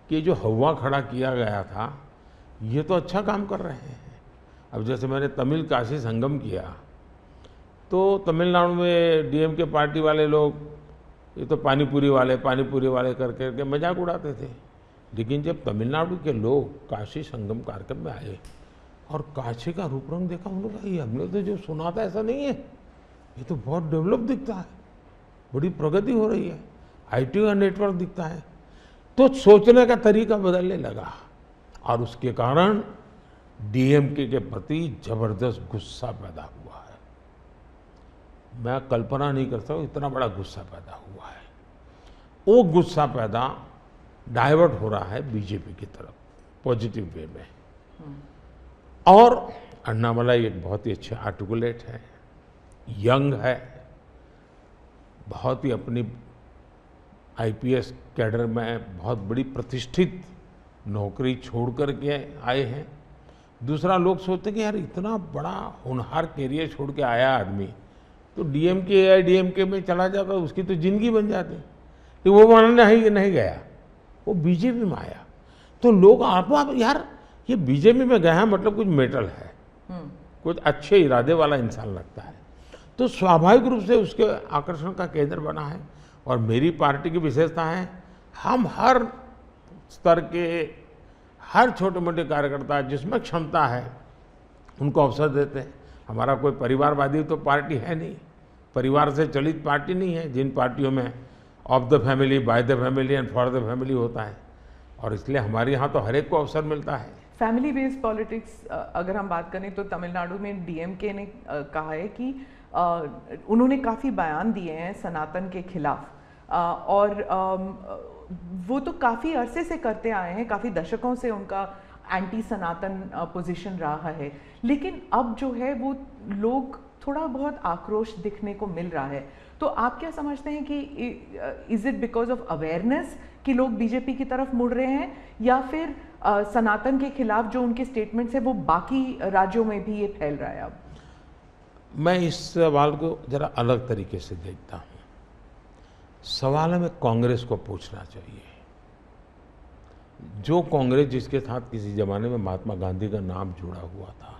कि जो हवा खड़ा किया गया था ये तो अच्छा काम कर रहे हैं। अब जैसे मैंने तमिल काशी संगम किया तो तमिलनाडु में DMK पार्टी वाले लोग ये तो पानीपुरी वाले करके मजाक उड़ाते थे, लेकिन जब तमिलनाडु के लोग काशी संगम कार्यक्रम में आए और काशी का रूप रंग देखा, उन्होंने कहा ये हमने तो जो सुना था ऐसा नहीं है, ये तो बहुत डेवलप दिखता है, बड़ी प्रगति हो रही है, IT का नेटवर्क दिखता है। तो सोचने का तरीका बदलने लगा और उसके कारण DMK के प्रति जबरदस्त गुस्सा पैदा हुआ है। मैं कल्पना नहीं करता हूँ इतना बड़ा गुस्सा पैदा हुआ है। वो गुस्सा पैदा डाइवर्ट हो रहा है बीजेपी की तरफ पॉजिटिव वे में। और अन्नामलाई एक बहुत ही अच्छे आर्टिकुलेट है, यंग है, बहुत ही अपनी IPS कैडर में बहुत बड़ी प्रतिष्ठित नौकरी छोड़ कर के आए हैं, दूसरा, लोग सोचते कि यार इतना बड़ा होनहार कैरियर छोड़ के आया आदमी, तो डीएमके या डीएमके में चला जाता, उसकी तो जिंदगी बन जाती। तो वो मानने नहीं गया, वो बीजेपी में आया। तो लोग आप यार ये बीजेपी में गया है मतलब कुछ मेटल है, कुछ अच्छे इरादे वाला इंसान लगता है, तो स्वाभाविक रूप से उसके आकर्षण का केंद्र बना है। और मेरी पार्टी की विशेषता है, हम हर स्तर के हर छोटे मोटे कार्यकर्ता जिसमें क्षमता है उनको अवसर देते हैं। हमारा कोई परिवारवादी तो पार्टी है नहीं, परिवार से चलित पार्टी नहीं है, जिन पार्टियों में of the family, by the family and for the family होता है। और इसलिए हमारे यहाँ तो हर एक को अवसर मिलता है। फैमिली बेस्ड पॉलिटिक्स अगर हम बात करें तो तमिलनाडु में डीएमके ने कहा है कि उन्होंने काफ़ी बयान दिए हैं सनातन के खिलाफ, और वो तो काफ़ी अरसे से करते आए हैं, काफ़ी दशकों से उनका एंटी सनातन पोजीशन रहा है। लेकिन अब जो है वो लोग थोड़ा बहुत आक्रोश दिखने को मिल रहा है। तो आप क्या समझते हैं कि is it because of awareness कि लोग बीजेपी की तरफ मुड़ रहे हैं, या फिर सनातन के खिलाफ जो उनके स्टेटमेंट्स है वो बाकी राज्यों में भी ये फैल रहा है? अब मैं इस सवाल को जरा अलग तरीके से देखता हूँ। सवाल हमें कांग्रेस को पूछना चाहिए। जो कांग्रेस जिसके साथ किसी जमाने में महात्मा गांधी का नाम जुड़ा हुआ था,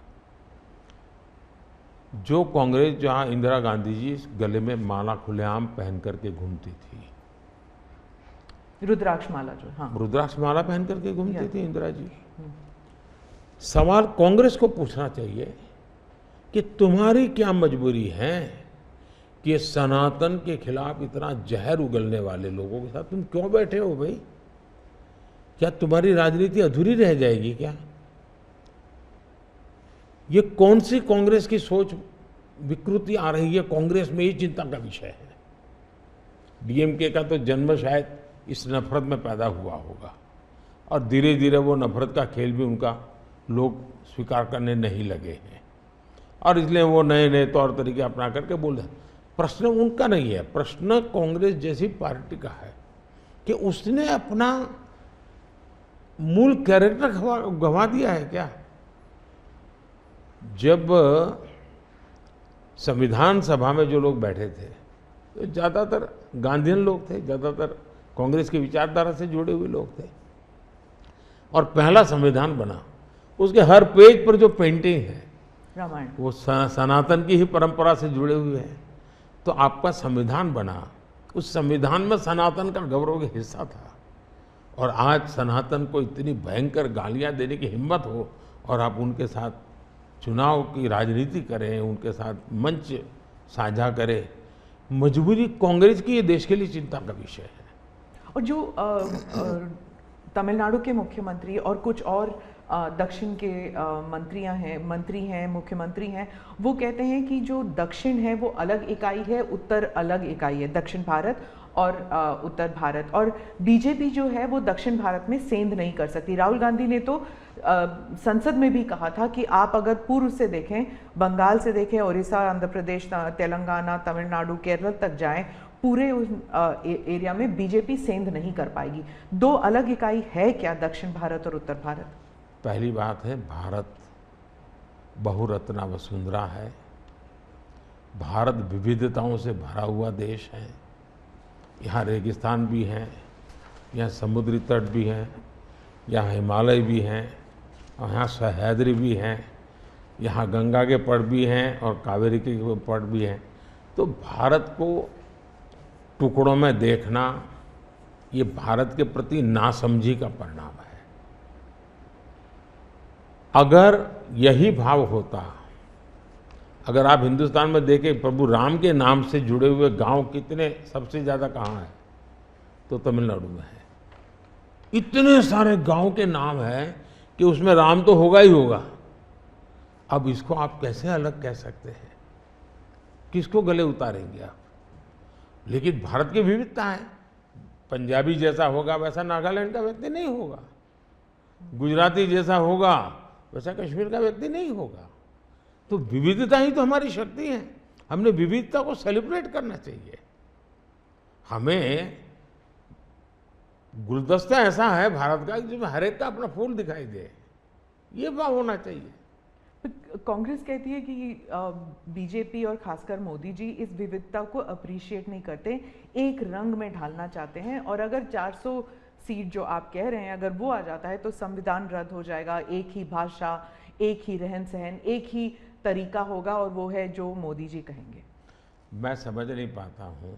जो कांग्रेस जहां इंदिरा गांधी जी गले में माला खुलेआम पहन करके घूमती थी, रुद्राक्ष माला जो, हाँ, रुद्राक्ष माला पहन करके घूमती थी इंदिरा जी। सवाल कांग्रेस को पूछना चाहिए कि तुम्हारी क्या मजबूरी है कि सनातन के खिलाफ इतना जहर उगलने वाले लोगों के साथ तुम क्यों बैठे हो भाई? क्या तुम्हारी राजनीति अधूरी रह जाएगी क्या? ये कौन सी कांग्रेस की सोच विकृति आ रही है कांग्रेस में, ये चिंता का विषय है। डीएमके का तो जन्म शायद इस नफरत में पैदा हुआ होगा, और धीरे धीरे वो नफरत का खेल भी उनका लोग स्वीकार करने नहीं लगे हैं, और इसलिए वो नए नए तौर तरीके अपना करके बोल रहे हैं। प्रश्न उनका नहीं है, प्रश्न कांग्रेस जैसी पार्टी का है कि उसने अपना मूल कैरेक्टर गंवा दिया है क्या? जब संविधान सभा में जो लोग बैठे थे तो ज़्यादातर गांधीयन लोग थे, ज़्यादातर कांग्रेस की विचारधारा से जुड़े हुए लोग थे, और पहला संविधान बना, उसके हर पेज पर जो पेंटिंग है रामायण, वो सनातन की ही परंपरा से जुड़े हुए हैं। तो आपका संविधान बना, उस संविधान में सनातन का गौरव का हिस्सा था, और आज सनातन को इतनी भयंकर गालियां देने की हिम्मत हो और आप उनके साथ चुनाव की राजनीति करें, उनके साथ मंच साझा करें, मजबूरी कांग्रेस की ये देश के लिए चिंता का विषय है। और जो तमिलनाडु के मुख्यमंत्री और कुछ और दक्षिण के मंत्री हैं, मुख्यमंत्री हैं, वो कहते हैं कि जो दक्षिण है वो अलग इकाई है, उत्तर अलग इकाई है, दक्षिण भारत और उत्तर भारत, और बीजेपी जो है वो दक्षिण भारत में सेंध नहीं कर सकती। राहुल गांधी ने तो संसद में भी कहा था कि आप अगर पूर्व से देखें, बंगाल से देखें, उड़ीसा, आंध्र प्रदेश, तेलंगाना, तमिलनाडु, केरल तक जाएं, पूरे उस एरिया में बीजेपी सेंध नहीं कर पाएगी। दो अलग इकाई है क्या दक्षिण भारत और उत्तर भारत? पहली बात है, भारत बहुरत्ना वसुंधरा है, भारत विविधताओं से भरा हुआ देश है। यहाँ रेगिस्तान भी हैं, यहाँ समुद्री तट भी हैं, यहाँ हिमालय भी हैं, और यहाँ सह्याद्री भी हैं, यहाँ गंगा के पट भी हैं और कावेरी के पट भी हैं। तो भारत को टुकड़ों में देखना ये भारत के प्रति नासमझी का परिणाम है। अगर यही भाव होता, अगर आप हिंदुस्तान में देखें प्रभु राम के नाम से जुड़े हुए गांव कितने सबसे ज़्यादा कहाँ है, तो तमिलनाडु में है। इतने सारे गांव के नाम हैं कि उसमें राम तो होगा ही होगा। अब इसको आप कैसे अलग कह सकते हैं? किसको गले उतारेंगे आप? लेकिन भारत की विविधता है, पंजाबी जैसा होगा वैसा नागालैंड का व्यक्ति नहीं होगा, गुजराती जैसा होगा वैसा कश्मीर का व्यक्ति नहीं होगा। तो विविधता ही तो हमारी शक्ति है, हमने विविधता को सेलिब्रेट करना चाहिए। हमें गुलदस्ता ऐसा है भारत का जिसमें हर एक का अपना फूल दिखाई दे, ये भाव होना चाहिए। कांग्रेस कहती है कि बीजेपी और खासकर मोदी जी इस विविधता को अप्रिशिएट नहीं करते, एक रंग में ढालना चाहते हैं, और अगर 400 सीट जो आप कह रहे हैं अगर वो आ जाता है तो संविधान रद्द हो जाएगा, एक ही भाषा, एक ही रहन सहन, एक ही तरीका होगा, और वो है जो मोदी जी कहेंगे। मैं समझ नहीं पाता हूँ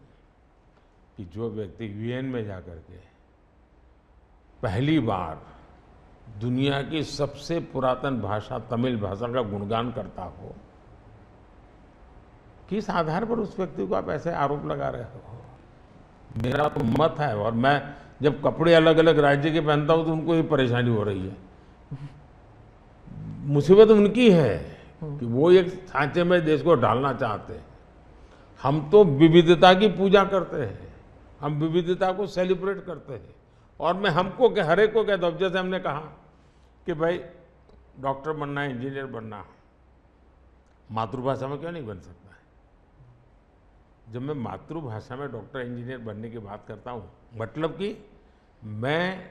कि जो व्यक्ति यूएन में जाकर के पहली बार दुनिया की सबसे पुरातन भाषा तमिल भाषा का गुणगान करता हो, किस आधार पर उस व्यक्ति को आप ऐसे आरोप लगा रहे हो? मेरा तो मत है, और मैं जब कपड़े अलग अलग राज्य के पहनता हूं तो उनको ये परेशानी हो रही है। मुसीबत उनकी है कि वो एक सांचे में देश को डालना चाहते हैं। हम तो विविधता की पूजा करते हैं, हम विविधता को सेलिब्रेट करते हैं, और मैं हमको क्या, हर एक को कहता हूं, जैसे हमने कहा कि भाई डॉक्टर बनना है, इंजीनियर बनना है, मातृभाषा में क्यों नहीं बन सकता है? जब मैं मातृभाषा में डॉक्टर इंजीनियर बनने की बात करता हूँ, मतलब कि मैं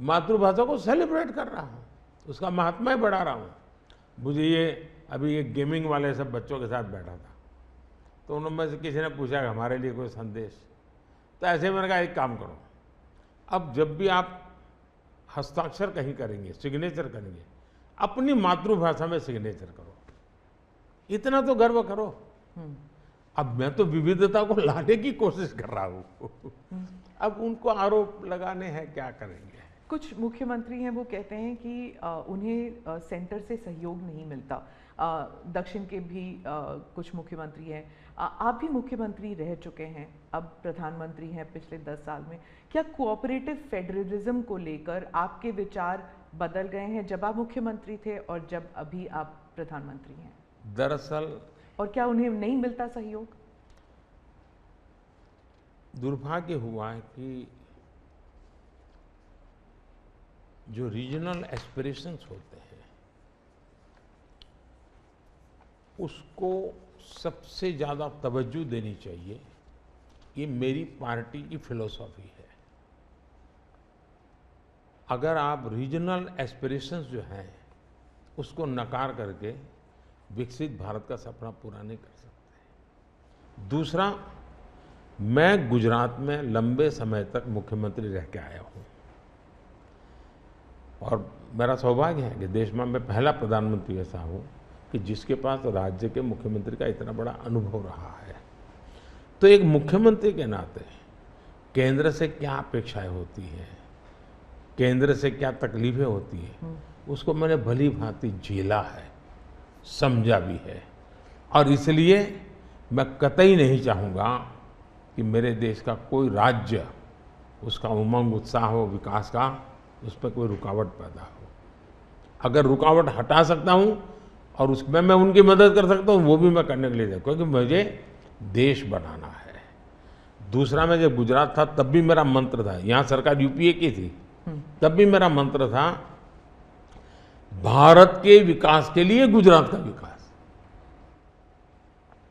मातृभाषा को सेलिब्रेट कर रहा हूँ, उसका महात्मा बढ़ा रहा हूँ। मुझे ये अभी एक गेमिंग वाले सब बच्चों के साथ बैठा था, तो उन्होंने से किसी ने पूछा कि हमारे लिए कोई संदेश, तो ऐसे मैंने कहा एक काम करो, अब जब भी आप हस्ताक्षर कहीं करेंगे, सिग्नेचर करेंगे, अपनी मातृभाषा में सिग्नेचर करो, इतना तो गर्व करो। अब मैं तो विविधता को लाने की कोशिश कर रहा हूँ, अब उनको आरोप लगाने हैं, क्या करेंगे? कुछ मुख्यमंत्री हैं वो कहते हैं कि उन्हें सेंटर से सहयोग नहीं मिलता। दक्षिण के भी कुछ मुख्यमंत्री हैं, आप भी मुख्यमंत्री रह चुके हैं, अब प्रधानमंत्री हैं पिछले 10 साल में। क्या कोऑपरेटिव फेडरलिज्म को लेकर आपके विचार बदल गए हैं जब आप मुख्यमंत्री थे और जब अभी आप प्रधानमंत्री हैं? दरअसल, और क्या उन्हें नहीं मिलता सहयोग? दुर्भाग्य हुआ है कि जो रीजनल एस्पिरेशंस होते हैं उसको सबसे ज़्यादा तवज्जो देनी चाहिए, ये मेरी पार्टी की फिलॉसफी है। अगर आप रीजनल एस्पिरेशंस जो हैं उसको नकार करके विकसित भारत का सपना पूरा नहीं कर सकते। दूसरा, मैं गुजरात में लंबे समय तक मुख्यमंत्री रह के आया हूँ, और मेरा सौभाग्य है कि देश में मैं पहला प्रधानमंत्री ऐसा हूँ कि जिसके पास राज्य के मुख्यमंत्री का इतना बड़ा अनुभव रहा है। तो एक मुख्यमंत्री के नाते केंद्र से क्या अपेक्षाएं होती हैं, केंद्र से क्या तकलीफें होती हैं, उसको मैंने भली भांति झेला है, समझा भी है, और इसलिए मैं कतई नहीं चाहूँगा कि मेरे देश का कोई राज्य, उसका उमंग उत्साह हो विकास का, उस पर कोई रुकावट पैदा हो। अगर रुकावट हटा सकता हूँ और उसमें मैं उनकी मदद कर सकता हूँ, वो भी मैं करने के लिए, क्योंकि मुझे देश बनाना है। दूसरा, मैं जब गुजरात था तब भी मेरा मंत्र था, यहाँ सरकार यूपीए की थी, तब भी मेरा मंत्र था भारत के विकास के लिए गुजरात का विकास।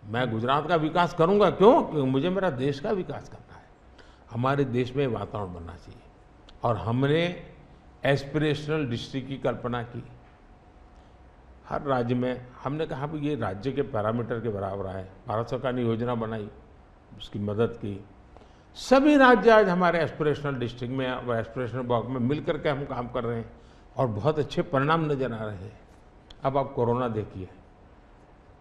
मैं गुजरात का विकास करूंगा, क्यों? क्योंकि मुझे मेरा देश का विकास करना है। हमारे देश में वातावरण बनना चाहिए, और हमने एस्पिरेशनल डिस्ट्रिक्ट की कल्पना की। हर राज्य में हमने कहा भी ये राज्य के पैरामीटर के बराबर है। भारत सरकार ने योजना बनाई, उसकी मदद की। सभी राज्य आज हमारे एस्पिरेशनल डिस्ट्रिक्ट में और एस्पिरेशनल ब्लॉक में मिलकर के हम काम कर रहे हैं, और बहुत अच्छे परिणाम नजर आ रहे हैं। अब आप कोरोना देखिए,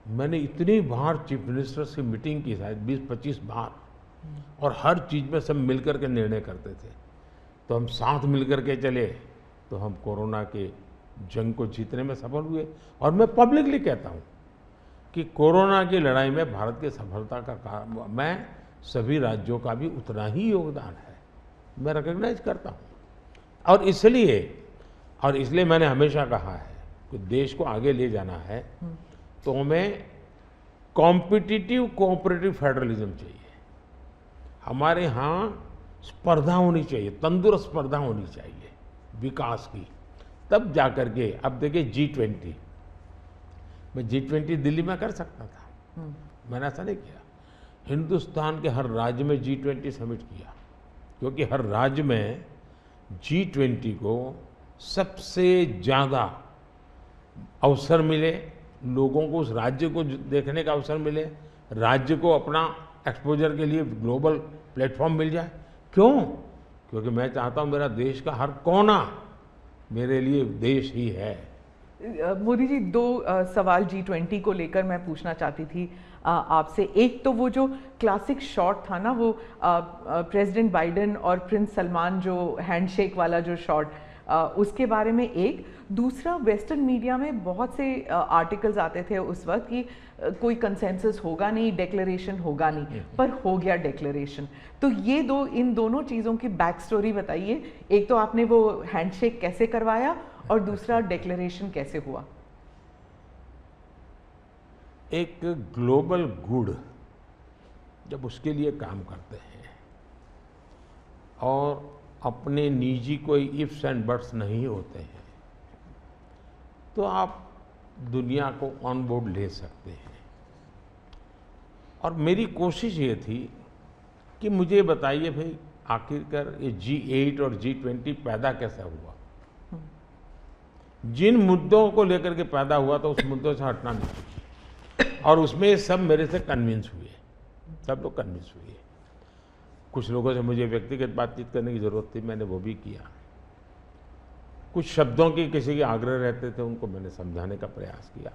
मैंने इतनी बार चीफ मिनिस्टर से मीटिंग की, शायद 20-25 बार, और हर चीज़ में सब मिलकर के निर्णय करते थे। तो हम साथ मिलकर के चले तो हम कोरोना के जंग को जीतने में सफल हुए। और मैं पब्लिकली कहता हूँ कि कोरोना की लड़ाई में भारत की सफलता का कारण मैं सभी राज्यों का भी उतना ही योगदान है, मैं रिकॉग्नाइज करता हूँ। और इसलिए मैंने हमेशा कहा है कि देश को आगे ले जाना है तो हमें कॉम्पिटिटिव कोऑपरेटिव फेडरलिज्म चाहिए। हमारे यहाँ स्पर्धा होनी चाहिए, तंदुरुस्त स्पर्धा होनी चाहिए विकास की, तब जाकर के। अब देखिए G20, मैं G20 दिल्ली में कर सकता था, मैंने ऐसा नहीं किया। हिंदुस्तान के हर राज्य में G20 समिट किया, क्योंकि हर राज्य में G20 को सबसे ज़्यादा अवसर मिले, लोगों को उस राज्य को देखने का अवसर मिले, राज्य को अपना एक्सपोजर के लिए ग्लोबल प्लेटफॉर्म मिल जाए। क्यों? क्योंकि मैं चाहता हूँ मेरा देश का हर कोना मेरे लिए देश ही है। मोदी जी, दो सवाल G20 को लेकर मैं पूछना चाहती थी आपसे। एक तो वो जो क्लासिक शॉट था ना, वो प्रेसिडेंट बाइडेन और प्रिंस सलमान जो हैंडशेक वाला जो शॉट, उसके बारे में एक। दूसरा, वेस्टर्न मीडिया में बहुत से आर्टिकल्स आते थे उस वक्त कि कोई कंसेंसस होगा नहीं, डिक्लेरेशन होगा नहीं, पर हो गया डिक्लेरेशन। तो ये दो, इन दोनों चीज़ों की बैक स्टोरी बताइए। एक तो आपने वो हैंडशेक कैसे करवाया और दूसरा डिक्लेरेशन कैसे हुआ? एक ग्लोबल गुड जब उसके लिए काम करते हैं और अपने निजी कोई इफ्स एंड बट्स नहीं होते हैं, तो आप दुनिया को ऑन बोर्ड ले सकते हैं। और मेरी कोशिश ये थी कि मुझे बताइए भाई, आखिरकार ये G8 और G20 पैदा कैसे हुआ? जिन मुद्दों को लेकर के पैदा हुआ तो उस मुद्दों से हटना नहीं, और उसमें सब मेरे से कन्विंस हुए, सब लोग कन्विंस हुए। कुछ लोगों से मुझे व्यक्तिगत बातचीत करने की ज़रूरत थी, मैंने वो भी किया। कुछ शब्दों की किसी के आग्रह रहते थे, उनको मैंने समझाने का प्रयास किया।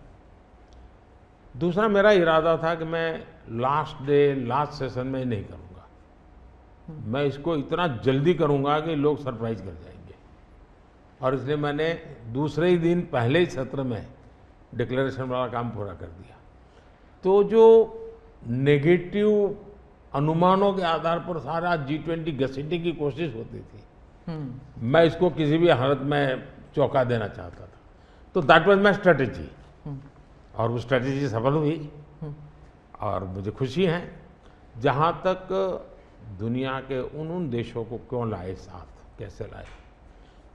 दूसरा, मेरा इरादा था कि मैं लास्ट डे, लास्ट सेशन में नहीं करूँगा, मैं इसको इतना जल्दी करूँगा कि लोग सरप्राइज कर जाएंगे। और इसलिए मैंने दूसरे ही दिन, पहले ही सत्र में डिक्लेरेशन वाला काम पूरा कर दिया। तो जो नेगेटिव अनुमानों के आधार पर सारा G20 घसीटने की कोशिश होती थी, मैं इसको किसी भी हालत में चौंका देना चाहता था। तो दैट वाज माय स्ट्रेटेजी, और वो स्ट्रेटेजी सफल हुई। और मुझे खुशी है, जहाँ तक दुनिया के उन देशों को क्यों लाए साथ, कैसे लाए।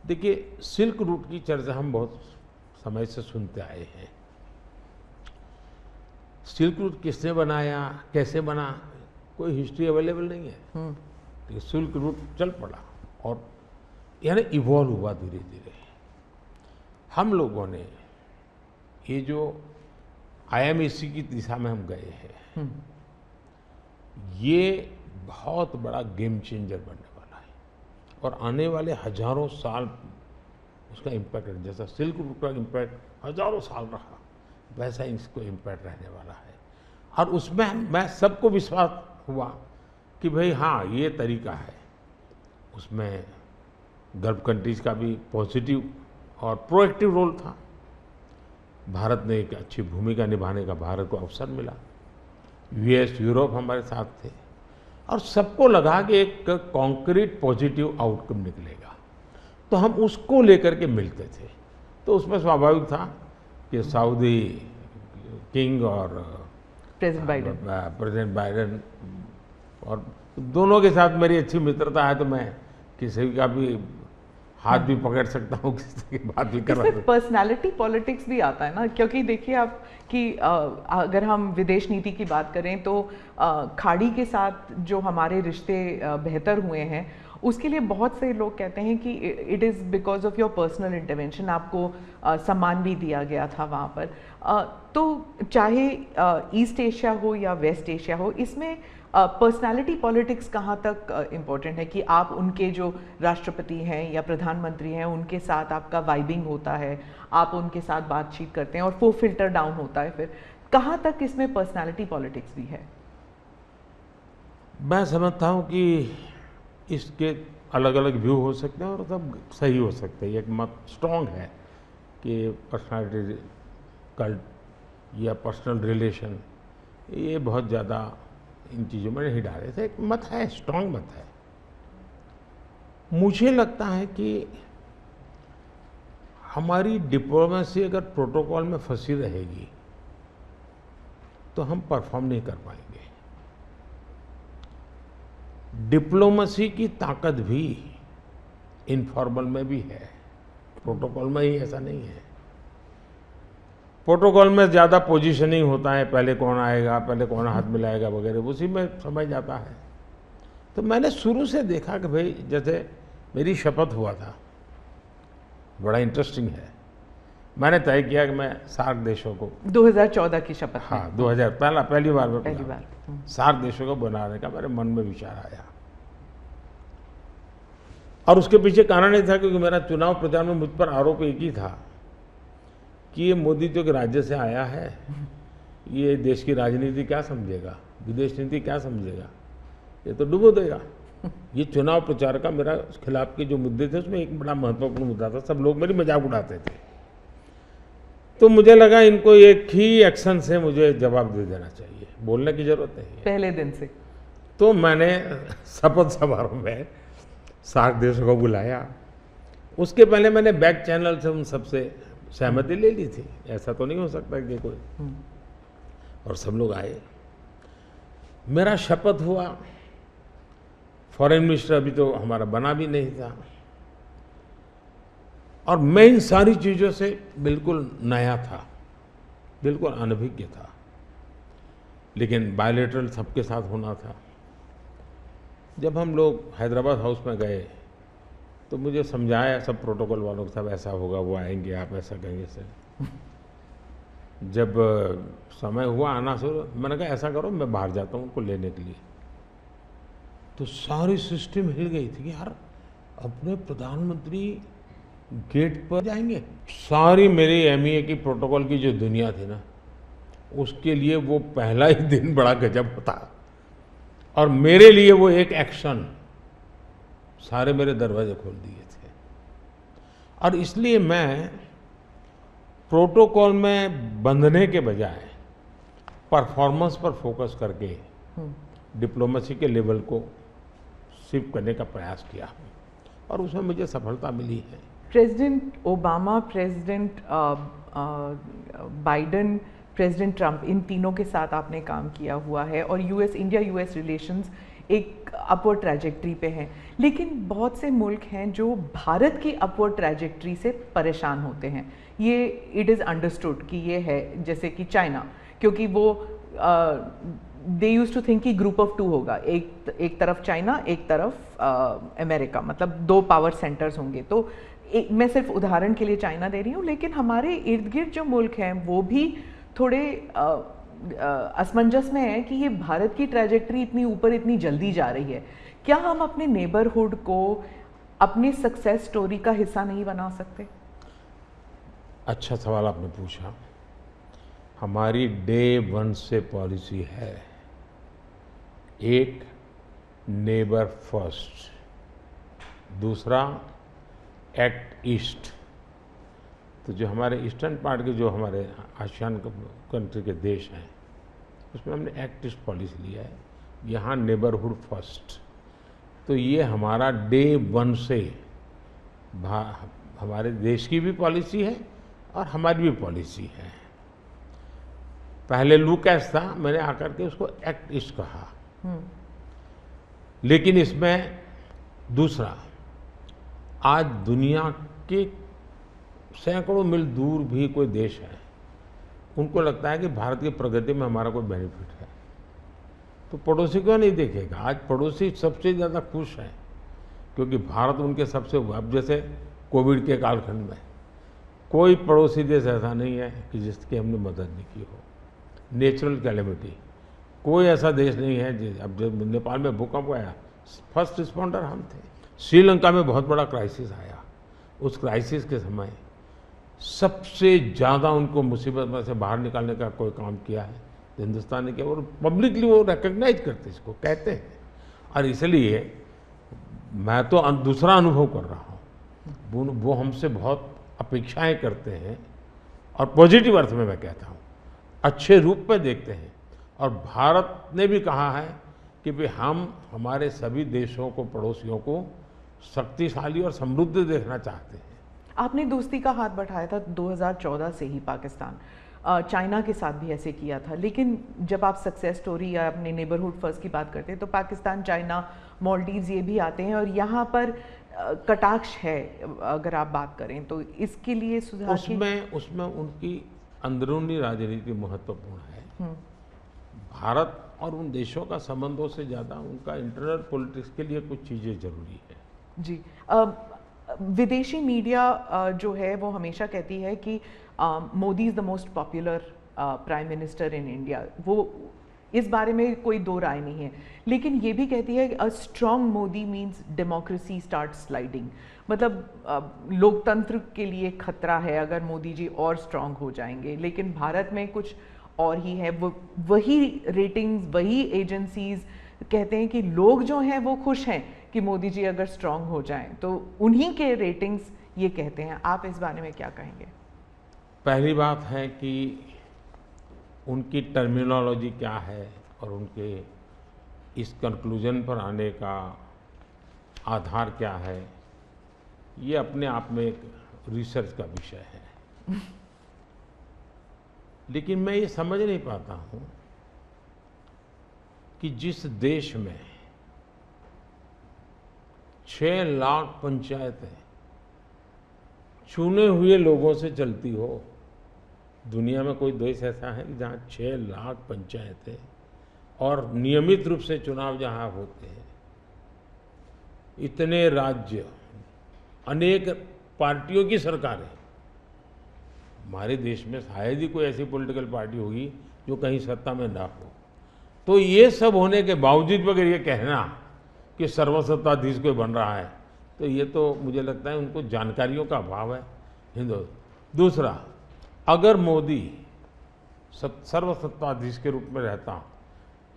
देखिए, सिल्क रूट की चर्चा हम बहुत समय से सुनते आए हैं। सिल्क रूट किसने बनाया, कैसे बना, कोई हिस्ट्री अवेलेबल नहीं है। तो सिल्क रूट चल पड़ा और यानी इवॉल्व हुआ धीरे धीरे। हम लोगों ने ये जो IMEC की दिशा में हम गए हैं, ये बहुत बड़ा गेम चेंजर बनने वाला है और आने वाले हजारों साल उसका इम्पैक्ट है। जैसा सिल्क रूट का इम्पैक्ट हजारों साल रहा, वैसा इसको इम्पैक्ट रहने वाला है। और उसमें मैं सबको विश्वास हुआ कि भाई हाँ, ये तरीका है। उसमें गल्फ कंट्रीज का भी पॉजिटिव और प्रोएक्टिव रोल था। भारत ने एक अच्छी भूमिका निभाने का भारत को अवसर मिला। US, यूरोप हमारे साथ थे और सबको लगा कि एक कॉन्क्रीट पॉजिटिव आउटकम निकलेगा, तो हम उसको लेकर के मिलते थे। तो उसमें स्वाभाविक था कि सऊदी किंग और प्रेसिडेंट बाइडेन और दोनों के साथ मेरी अच्छी मित्रता है, तो मैं किसी का भी हाथ भी पकड़ सकता हूँ, किसी की बात भी कर सकता हूँ। पर्सनालिटी पॉलिटिक्स भी आता है ना, क्योंकि देखिए आप कि अगर हम विदेश नीति की बात करें तो खाड़ी के साथ जो हमारे रिश्ते बेहतर हुए हैं, उसके लिए बहुत से लोग कहते हैं कि it is because of your personal intervention. आपको सम्मान भी दिया गया था वहाँ पर। तो चाहे ईस्ट एशिया हो या वेस्ट एशिया हो, इसमें पर्सनालिटी पॉलिटिक्स कहाँ तक इम्पोर्टेंट है कि आप उनके जो राष्ट्रपति हैं या प्रधानमंत्री हैं, उनके साथ आपका वाइबिंग होता है, आप उनके साथ बातचीत करते हैं और वो फिल्टर डाउन होता है। फिर कहाँ तक इसमें पर्सनालिटी पॉलिटिक्स भी है? मैं समझता हूँ कि इसके अलग अलग व्यू हो सकते हैं और सब सही हो सकते हैं। एक मत स्ट्रॉन्ग है कि पर्सनालिटी कल्ट या पर्सनल रिलेशन, ये बहुत ज़्यादा इन चीज़ों में नहीं डाले थे। एक मत है, स्ट्रॉन्ग मत है। मुझे लगता है कि हमारी डिप्लोमेसी अगर प्रोटोकॉल में फंसी रहेगी तो हम परफॉर्म नहीं कर पाएंगे। डिप्लोमेसी की ताकत भी इनफॉर्मल में भी है, प्रोटोकॉल में ही ऐसा नहीं है। प्रोटोकॉल में ज़्यादा पोजीशनिंग होता है, पहले कौन आएगा, पहले कौन हाथ मिलाएगा वगैरह, उसी में समझ जाता है। तो मैंने शुरू से देखा कि भाई, जैसे मेरी शपथ हुआ था बड़ा इंटरेस्टिंग है। मैंने तय किया कि मैं सार्क देशों को 2014 की शपथ में। हाँ 2000 पहली बार में पहली बार। सार्क देशों को बनाने का मेरे मन में विचार आया। और उसके पीछे कारण ये था क्योंकि मेरा चुनाव प्रचार में मुझ पर आरोप एक ही था कि ये मोदी जो कि राज्य से आया है, ये देश की राजनीति क्या समझेगा, विदेश नीति क्या समझेगा, ये तो डुबो देगा। ये चुनाव प्रचार का मेरा खिलाफ के जो मुद्दे थे उसमें एक बड़ा महत्वपूर्ण मुद्दा था। सब लोग मेरी मजाक उड़ाते थे। तो मुझे लगा इनको एक ही एक्शन से मुझे जवाब दे देना चाहिए, बोलने की जरूरत नहीं है। पहले दिन से। तो मैंने शपथ समारोह में सार्क देशों को बुलाया। उसके पहले मैंने बैक चैनल से उन सबसे सहमति ले ली थी, ऐसा तो नहीं हो सकता कि कोई, और सब लोग आए। मेरा शपथ हुआ। फॉरेन मिनिस्टर अभी तो हमारा बना भी नहीं था, और मैं इन सारी चीज़ों से बिल्कुल नया था, बिल्कुल अनभिज्ञ था। लेकिन बायलैटरल सबके साथ होना था। जब हम लोग हैदराबाद हाउस में गए तो मुझे समझाया सब प्रोटोकॉल वालों को, सब ऐसा होगा, वो आएंगे, आप ऐसा कहेंगे सर। जब समय हुआ आना शुरू, मैंने कहा ऐसा करो मैं बाहर जाता हूँ उनको लेने के लिए। तो सारी सिस्टम हिल गई थी कि यार अपने प्रधानमंत्री गेट पर जाएंगे। सारी मेरी एमईए की प्रोटोकॉल की जो दुनिया थी ना, उसके लिए वो पहला ही दिन बड़ा गजब होता, और मेरे लिए वो एक एक्शन सारे मेरे दरवाजे खोल दिए थे। और इसलिए मैं प्रोटोकॉल में बंधने के बजाय परफॉर्मेंस पर फोकस करके डिप्लोमेसी के लेवल को शिफ्ट करने का प्रयास किया, और उसमें मुझे सफलता मिली है। President Obama, president Biden, president Trump, इन तीनों के साथ आपने काम किया हुआ है, और इंडिया यूएस रिलेशंस एक अपवर्ड ट्रैजेक्टरी पे हैं। लेकिन बहुत से मुल्क हैं जो भारत की अपवर्ड ट्रैजेक्टरी से परेशान होते हैं। ये इट इज़ अंडरस्टूड कि ये है, जैसे कि चाइना, क्योंकि वो दे यूज टू थिंक कि ग्रुप ऑफ टू होगा, एक तरफ चाइना, एक तरफ अमेरिका, मतलब दो पावर सेंटर्स होंगे। तो मैं सिर्फ उदाहरण के लिए चाइना दे रही हूँ, लेकिन हमारे इर्द गिर्द जो मुल्क हैं वो भी थोड़े असमंजस में है कि ये भारत की ट्रैजेक्टरी इतनी ऊपर इतनी जल्दी जा रही है। क्या हम अपने नेबरहुड को अपनी सक्सेस स्टोरी का हिस्सा नहीं बना सकते? अच्छा सवाल आपने पूछा। हमारी डे वन से पॉलिसी है, एक नेबर फर्स्ट, दूसरा एक्ट ईस्ट। तो जो हमारे ईस्टर्न पार्ट के, जो हमारे आसियान कंट्री के देश हैं, उसमें हमने एक्ट ईस्ट पॉलिसी लिया है, यहाँ नेबरहुड फर्स्ट। तो ये हमारा डे वन से हमारे देश की भी पॉलिसी है और हमारी भी पॉलिसी है। पहले लूकैस था, मैंने आकर के उसको एक्ट ईस्ट कहा। लेकिन इसमें दूसरा, आज दुनिया के सैकड़ों मील दूर भी कोई देश है, उनको लगता है कि भारत की प्रगति में हमारा कोई बेनिफिट है, तो पड़ोसी क्यों नहीं देखेगा? आज पड़ोसी सबसे ज़्यादा खुश हैं क्योंकि भारत उनके सबसे, अब जैसे कोविड के कालखंड में कोई पड़ोसी देश ऐसा नहीं है कि जिसकी हमने मदद नहीं की हो। नेचुरल कैलेमिटी, कोई ऐसा देश नहीं है। अब जब नेपाल में भूकंप आया, फर्स्ट रिस्पॉन्डर हम थे। श्रीलंका में बहुत बड़ा क्राइसिस आया, उस क्राइसिस के समय सबसे ज़्यादा उनको मुसीबत में से बाहर निकालने का कोई काम किया है तो हिंदुस्तान ने किया, और पब्लिकली वो रिकग्नाइज करते, इसको कहते हैं। और इसलिए मैं तो दूसरा अनुभव कर रहा हूँ, वो हमसे बहुत अपेक्षाएं करते हैं, और पॉजिटिव अर्थ में मैं कहता हूँ, अच्छे रूप में देखते हैं। और भारत ने भी कहा है कि भाई हम हमारे सभी देशों को, पड़ोसियों को शक्तिशाली और समृद्ध देखना चाहते हैं। आपने दोस्ती का हाथ बढ़ाया था 2014 से ही पाकिस्तान, चाइना के साथ भी ऐसे किया था। लेकिन जब आप सक्सेस स्टोरी या अपने नेबरहुड फर्स्ट की बात करते हैं तो पाकिस्तान, चाइना, मालदीव्स ये भी आते हैं, और यहाँ पर कटाक्ष है अगर आप बात करें तो। इसके लिए सुधार उसमें उनकी अंदरूनी राजनीति महत्वपूर्ण है। भारत और उन देशों का संबंधों से ज़्यादा उनका इंटरनल पॉलिटिक्स के लिए कुछ चीज़ें जरूरी है। जी, विदेशी मीडिया जो है वो हमेशा कहती है कि Modi is the most popular prime minister in India. वो इस बारे में कोई दो राय नहीं है, लेकिन ये भी कहती है a strong Modi means democracy start sliding. मतलब लोकतंत्र के लिए खतरा है अगर मोदी जी और स्ट्रॉन्ग हो जाएंगे, लेकिन भारत में कुछ और ही है। वही रेटिंग्स, वही एजेंसीज कहते हैं कि लोग जो हैं वो खुश हैं कि मोदी जी अगर स्ट्रॉन्ग हो जाएं, तो उन्हीं के रेटिंग्स ये कहते हैं। आप इस बारे में क्या कहेंगे? पहली बात है कि उनकी टर्मिनोलॉजी क्या है और उनके इस कंक्लूजन पर आने का आधार क्या है, ये अपने आप में एक रिसर्च का विषय है। लेकिन मैं ये समझ नहीं पाता हूँ कि जिस देश में 6 लाख पंचायतें चुने हुए लोगों से चलती हो, दुनिया में कोई देश ऐसा है जहाँ 6 लाख पंचायतें और नियमित रूप से चुनाव जहाँ होते हैं, इतने राज्य, अनेक पार्टियों की सरकारें। हमारे देश में शायद ही कोई ऐसी पॉलिटिकल पार्टी होगी जो कहीं सत्ता में ना हो। तो ये सब होने के बावजूद अगर ये कहना कि सर्वसत्ताधीश कोई बन रहा है, तो ये तो मुझे लगता है उनको जानकारियों का अभाव है हिंदू। दूसरा, अगर मोदी सर्वसत्ताधीश के रूप में रहता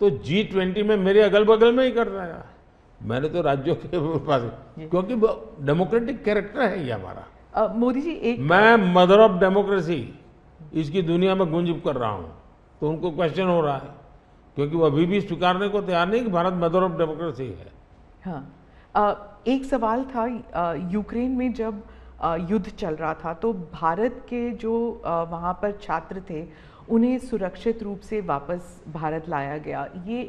तो G20 में मेरे अगल बगल में ही कर रहा है। मैंने तो राज्यों के पास, क्योंकि डेमोक्रेटिक कैरेक्टर है ये हमारा। मोदी जी एक मैं मदर ऑफ डेमोक्रेसी इसकी दुनिया में गुंज कर रहा हूँ, तो उनको क्वेश्चन हो रहा है, क्योंकि वो अभी भी स्वीकारने को तैयार नहीं कि भारत मदर ऑफ डेमोक्रेसी है। हाँ, एक सवाल था, यूक्रेन में जब युद्ध चल रहा था तो भारत के जो वहाँ पर छात्र थे उन्हें सुरक्षित रूप से वापस भारत लाया गया। ये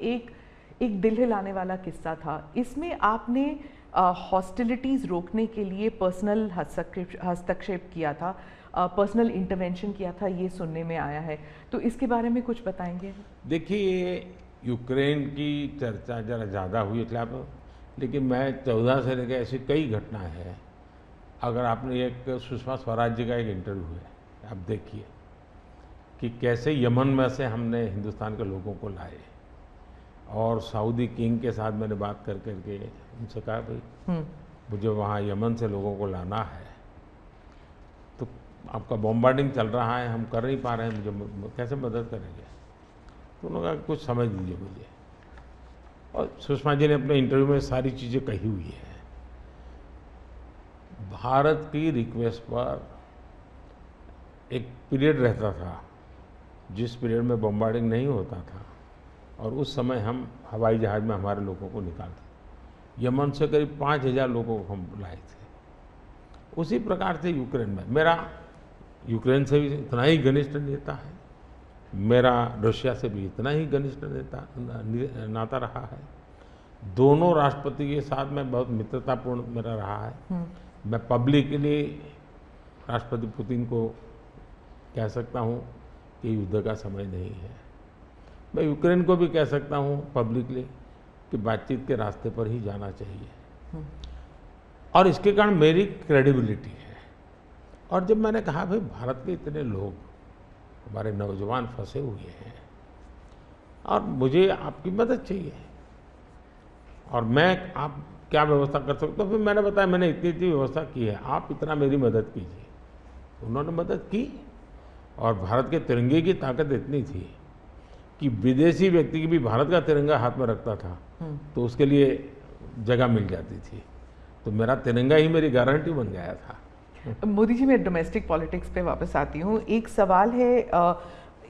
एक दिल हिलाने वाला किस्सा था। इसमें आपने हॉस्टिलिटीज़ रोकने के लिए पर्सनल हस्तक्षेप किया था, पर्सनल इंटरवेंशन किया था, ये सुनने में आया है। तो इसके बारे में कुछ बताएंगे? देखिए, यूक्रेन की चर्चा जरा ज़्यादा हुई है खिलाफ, लेकिन मैं 14 से लेकर ऐसी कई घटनाएं हैं। अगर आपने एक सुषमा स्वराज जी का एक इंटरव्यू है, आप देखिए कि कैसे यमन में से हमने हिंदुस्तान के लोगों को लाए, और सऊदी किंग के साथ मैंने बात कर करके उनसे कहा भाई मुझे वहाँ यमन से लोगों को लाना है, तो आपका बॉम्बार्डिंग चल रहा है, हम कर नहीं पा रहे हैं, मुझे कैसे मदद करेंगे? तो उन्होंने कहा कुछ समझ लीजिए मुझे। और सुषमा जी ने अपने इंटरव्यू में सारी चीज़ें कही हुई है। भारत की रिक्वेस्ट पर एक पीरियड रहता था जिस पीरियड में बॉम्बार्डिंग नहीं होता था, और उस समय हम हवाई जहाज़ में हमारे लोगों को निकालते। यमन से करीब 5000 लोगों को हम लाए थे। उसी प्रकार से यूक्रेन में, मेरा यूक्रेन से भी इतना ही घनिष्ठ नेता है, मेरा रशिया से भी इतना ही घनिष्ठ नाता रहा है। दोनों राष्ट्रपति के साथ में बहुत मित्रतापूर्ण मेरा रहा है। मैं पब्लिकली राष्ट्रपति पुतिन को कह सकता हूँ कि युद्ध का समय नहीं है। मैं यूक्रेन को भी कह सकता हूँ पब्लिकली कि बातचीत के रास्ते पर ही जाना चाहिए, और इसके कारण मेरी क्रेडिबिलिटी है। और जब मैंने कहा भाई भारत के इतने लोग, हमारे नौजवान फंसे हुए हैं और मुझे आपकी मदद चाहिए, और मैं आप क्या व्यवस्था कर सकते हो, फिर मैंने बताया मैंने इतनी व्यवस्था की है, आप इतना मेरी मदद कीजिए। उन्होंने मदद की, और भारत के तिरंगे की ताकत इतनी थी कि विदेशी व्यक्ति की भी भारत का तिरंगा हाथ में रखता था तो उसके लिए जगह मिल जाती थी। तो मेरा तिरंगा ही मेरी गारंटी बन गया था। मोदी जी, मैं डोमेस्टिक पॉलिटिक्स पे वापस आती हूँ। एक सवाल है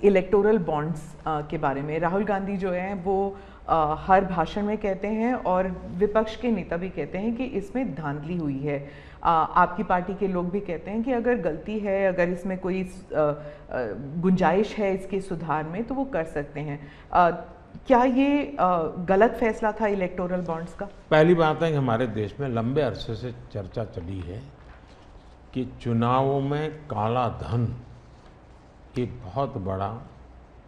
इलेक्टोरल बॉन्ड्स के बारे में। राहुल गांधी जो हैं वो हर भाषण में कहते हैं, और विपक्ष के नेता भी कहते हैं कि इसमें धांधली हुई है। आपकी पार्टी के लोग भी कहते हैं कि अगर गलती है, अगर इसमें कोई गुंजाइश है इसके सुधार में, तो वो कर सकते हैं। क्या ये गलत फैसला था इलेक्टोरल बॉन्ड्स का? पहली बात है कि हमारे देश में लंबे अरसे से चर्चा चली है कि चुनावों में काला धन एक बहुत बड़ा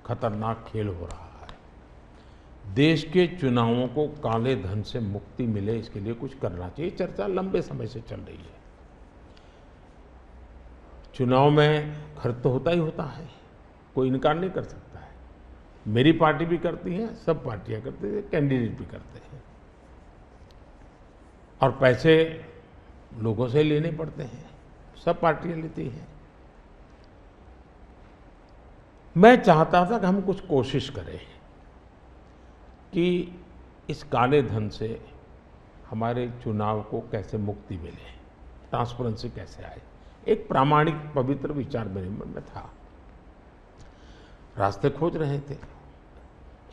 खतरनाक खेल हो रहा है। देश के चुनावों को काले धन से मुक्ति मिले, इसके लिए कुछ करना चाहिए। चर्चा लंबे समय से चल रही है। चुनाव में खर्च तो होता ही होता है, कोई इनकार नहीं कर सकता है। मेरी पार्टी भी करती है, सब पार्टियां करती है, कैंडिडेट भी करते हैं, और पैसे लोगों से लेने पड़ते हैं, सब पार्टियां लेती हैं। मैं चाहता था कि हम कुछ कोशिश करें कि इस काले धन से हमारे चुनाव को कैसे मुक्ति मिले, ट्रांसपेरेंसी कैसे आए। एक प्रामाणिक पवित्र विचार मेरे मन में था, रास्ते खोज रहे थे,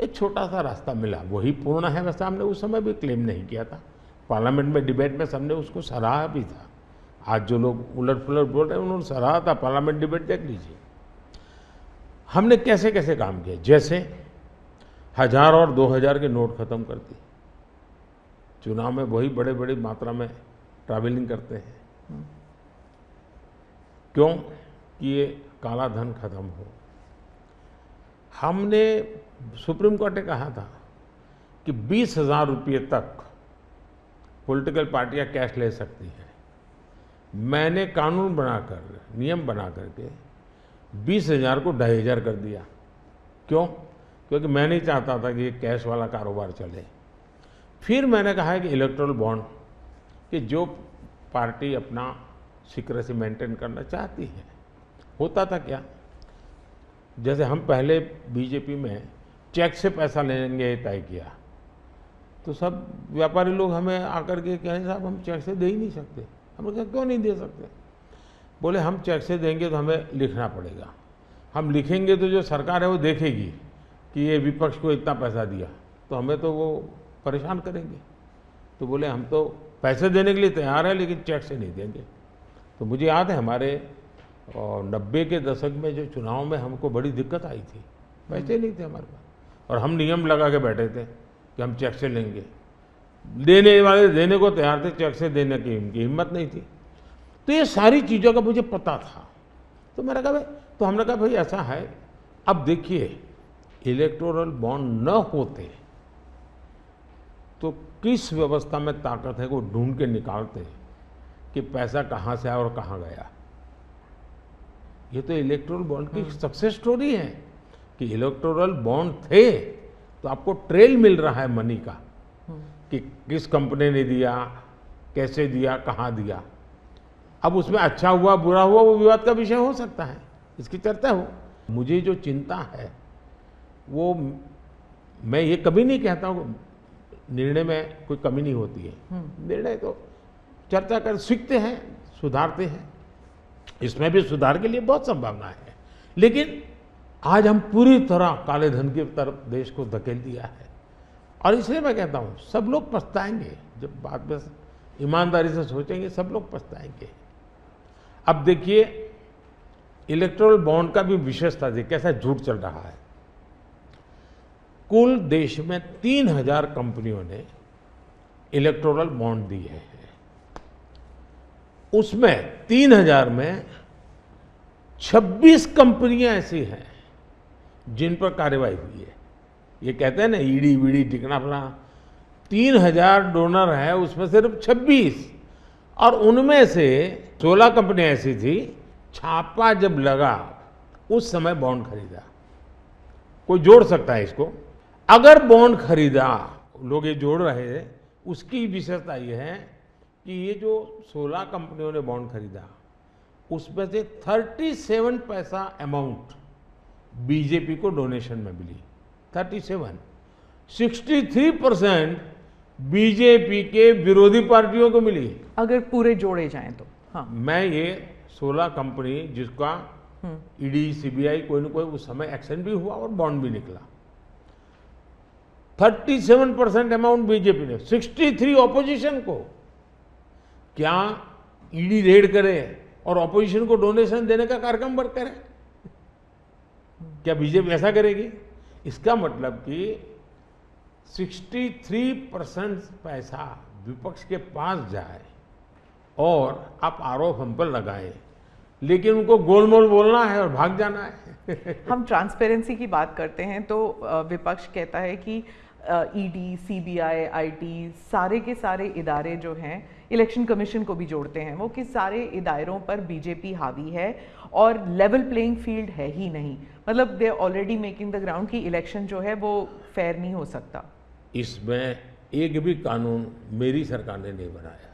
एक छोटा सा रास्ता मिला, वही पूर्ण है। वैसे हमने उस समय भी क्लेम नहीं किया था, पार्लियामेंट में डिबेट में सबने उसको सराहा भी था। आज जो लोग उलट पुलट बोल रहे हैं उन्होंने सराहा था, पार्लियामेंट डिबेट देख लीजिए। हमने कैसे कैसे काम किए, जैसे 1000 और 2000 के नोट खत्म कर दिए। चुनाव में वही बड़े बड़ी मात्रा में ट्रैवलिंग करते हैं, क्यों कि ये काला धन खत्म हो। हमने सुप्रीम कोर्ट ने कहा था कि 20,000 रुपये तक पॉलिटिकल पार्टियां कैश ले सकती हैं। मैंने कानून बनाकर, नियम बना करके 20,000 को 2,500 कर दिया। क्यों? क्योंकि मैं नहीं चाहता था कि ये कैश वाला कारोबार चले। फिर मैंने कहा कि इलेक्टोरल बॉन्ड, कि जो पार्टी अपना सीक्रेसी मेंटेन करना चाहती है। होता था क्या, जैसे हम पहले बीजेपी में चेक से पैसा लेंगे तय किया, तो सब व्यापारी लोग हमें आकर के कहें साहब हम चेक से दे ही नहीं सकते। हमने कहा क्यों नहीं दे सकते? बोले हम चेक से देंगे तो हमें लिखना पड़ेगा, हम लिखेंगे तो जो सरकार है वो देखेगी कि ये विपक्ष को इतना पैसा दिया, तो हमें तो वो परेशान करेंगे। तो बोले हम तो पैसे देने के लिए तैयार है लेकिन चेक से नहीं देंगे। तो मुझे याद है हमारे 90 के दशक में जो चुनाव में हमको बड़ी दिक्कत आई थी, पैसे नहीं थे हमारे पास, और हम नियम लगा के बैठे थे कि हम चेक से लेंगे। देने वाले देने को तैयार थे, चेक से देने की उनकी हिम्मत नहीं थी। तो ये सारी चीज़ों का मुझे पता था। तो मैंने कहा भाई, तो हमने कहा भाई ऐसा है, अब देखिए इलेक्टोरल बॉन्ड न होते तो किस व्यवस्था में ताकत है वो ढूंढ के निकालते कि पैसा कहाँ से आया और कहाँ गया। ये तो इलेक्टोरल बॉन्ड की सक्सेस स्टोरी है कि इलेक्टोरल बॉन्ड थे तो आपको ट्रेल मिल रहा है मनी का, कि किस कंपनी ने दिया, कैसे दिया, कहाँ दिया। अब उसमें अच्छा हुआ बुरा हुआ वो विवाद का विषय हो सकता है, इसकी चर्चा हो। मुझे जो चिंता है वो, मैं ये कभी नहीं कहता हूँ निर्णय में कोई कमी नहीं होती है, निर्णय तो चर्चा कर सीखते हैं, सुधारते हैं, इसमें भी सुधार के लिए बहुत संभावना है। लेकिन आज हम पूरी तरह काले धन की तरफ देश को धकेल दिया है, और इसलिए मैं कहता हूँ सब लोग पछताएंगे। जब बात में ईमानदारी से सोचेंगे सब लोग पछताएंगे। अब देखिए इलेक्टोरल बॉन्ड का भी विशेषता देखिए कैसा झूठ चल रहा है। कुल देश में 3,000 कंपनियों ने इलेक्टोरल बॉन्ड दिए हैं। उसमें 3,000 में 26 कंपनियां ऐसी हैं जिन पर कार्रवाई हुई है। ये कहते हैं ना ईडी वीडी टिकना फलाना, 3,000 डोनर है उसमें सिर्फ 26, और उनमें से 16 कंपनियां ऐसी थी छापा जब लगा उस समय बॉन्ड खरीदा। कोई जोड़ सकता है इसको? अगर बॉन्ड खरीदा, लोग ये जोड़ रहे हैं, उसकी विशेषता ये है कि ये जो 16 कंपनियों ने बॉन्ड खरीदा उसमें से 37 पैसा अमाउंट बीजेपी को डोनेशन में मिली। 37, 63% बीजेपी के विरोधी पार्टियों को मिली। अगर पूरे जोड़े जाएं तो हाँ, मैं ये 16 कंपनी जिसका ईडी सीबीआई कोई न कोई उस समय एक्शन भी हुआ और बॉन्ड भी निकला, 37% अमाउंट बीजेपी ने, 63 ऑपोजिशन को। क्या ईडी रेड करे और ऑपोजिशन को डोनेशन देने का कार्यक्रम वर्क करे? क्या बीजेपी ऐसा करेगी? इसका मतलब कि 63% पैसा विपक्ष के पास जाए और आप आरोप हम पर लगाएं, लेकिन उनको गोलमोल बोलना है और भाग जाना है। हम ट्रांसपेरेंसी की बात करते हैं तो विपक्ष कहता है कि ईडी, सीबीआई, आईटी, सारे के सारे इदारे जो हैं, इलेक्शन कमीशन को भी जोड़ते हैं वो, कि सारे इदारों पर बीजेपी हावी है और लेवल प्लेइंग फील्ड है ही नहीं। मतलब they already making the ground कि इलेक्शन जो है वो फेयर नहीं हो सकता। इसमें एक भी कानून मेरी सरकार ने नहीं बनाया,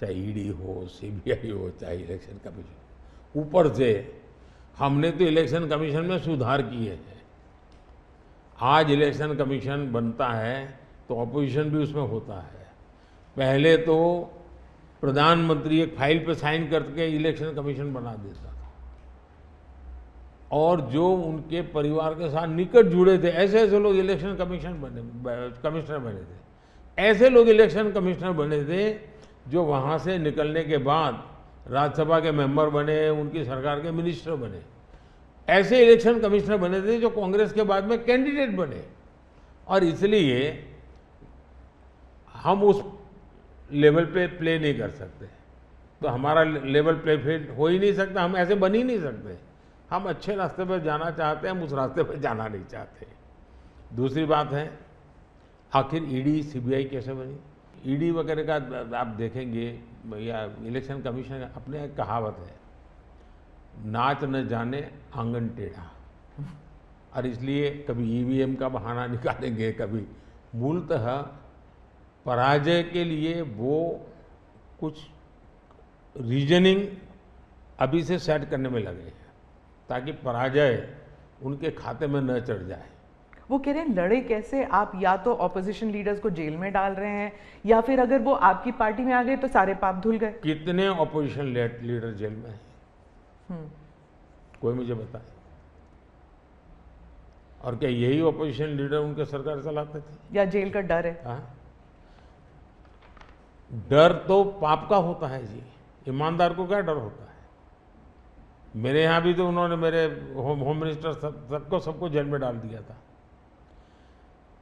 चाहे ईडी हो, सीबीआई हो, चाहे इलेक्शन कमीशन। ऊपर से हमने तो इलेक्शन कमीशन में सुधार किए हैं। आज इलेक्शन कमीशन बनता है तो ऑपोजिशन भी उसमें होता है। पहले तो प्रधानमंत्री एक फाइल पे साइन करके इलेक्शन कमीशन बना देता था, और जो उनके परिवार के साथ निकट जुड़े थे ऐसे ऐसे लोग इलेक्शन कमिश्नर बने थे। ऐसे लोग इलेक्शन कमिश्नर बने थे जो वहाँ से निकलने के बाद राज्यसभा के मेंबर बने, उनकी सरकार के मिनिस्टर बने। ऐसे इलेक्शन कमिश्नर बने थे जो कांग्रेस के बाद में कैंडिडेट बने, और इसलिए हम उस लेवल पे प्ले नहीं कर सकते। तो हमारा लेवल प्ले फील्ड हो ही नहीं सकता, हम ऐसे बन ही नहीं सकते। हम अच्छे रास्ते पर जाना चाहते हैं, हम उस रास्ते पर जाना नहीं चाहते। दूसरी बात है, आखिर ईडी सीबीआई कैसे बनी? ईडी वगैरह का आप देखेंगे या इलेक्शन कमीशन का अपने एक कहावत है, नाच न जाने आंगन टेढ़ा। और इसलिए कभी ईवीएम का बहाना निकालेंगे, कभी मूलतः पराजय के लिए वो कुछ रीजनिंग अभी से सेट करने में लगे हैं ताकि पराजय उनके खाते में न चढ़ जाए। वो कह रहे हैं लड़े कैसे आप? या तो ऑपोजिशन लीडर्स को जेल में डाल रहे हैं, या फिर अगर वो आपकी पार्टी में आ गए तो सारे पाप धुल गए। कितने ऑपोजिशन लीडर जेल में हैं? कोई मुझे बताए। और क्या यही ऑपोजिशन लीडर उनके सरकार चलाते थे? या जेल का डर है? हाँ, डर तो पाप का होता है जी, ईमानदार को क्या डर होता है? मेरे यहाँ भी तो उन्होंने मेरे होम मिनिस्टर सबको जेल में डाल दिया था।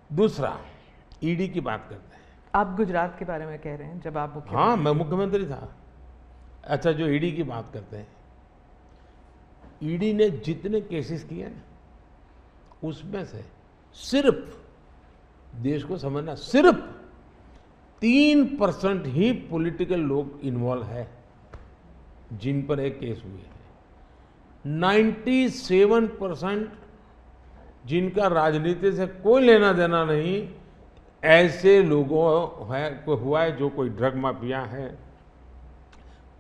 दूसरा, ईडी की बात करते हैं। आप गुजरात के बारे में कह रहे हैं जब आप मुख्यमंत्री? हाँ, मैं मुख्यमंत्री था। अच्छा, जो ईडी की बात करते हैं, ईडी ने जितने केसेस किए ना, उसमें से सिर्फ, देश को समझना, सिर्फ 3% ही पॉलिटिकल लोग इन्वॉल्व है जिन पर एक केस हुए हैं। 97% जिनका राजनीति से कोई लेना देना नहीं, ऐसे लोगों है को हुआ है जो कोई ड्रग माफिया है,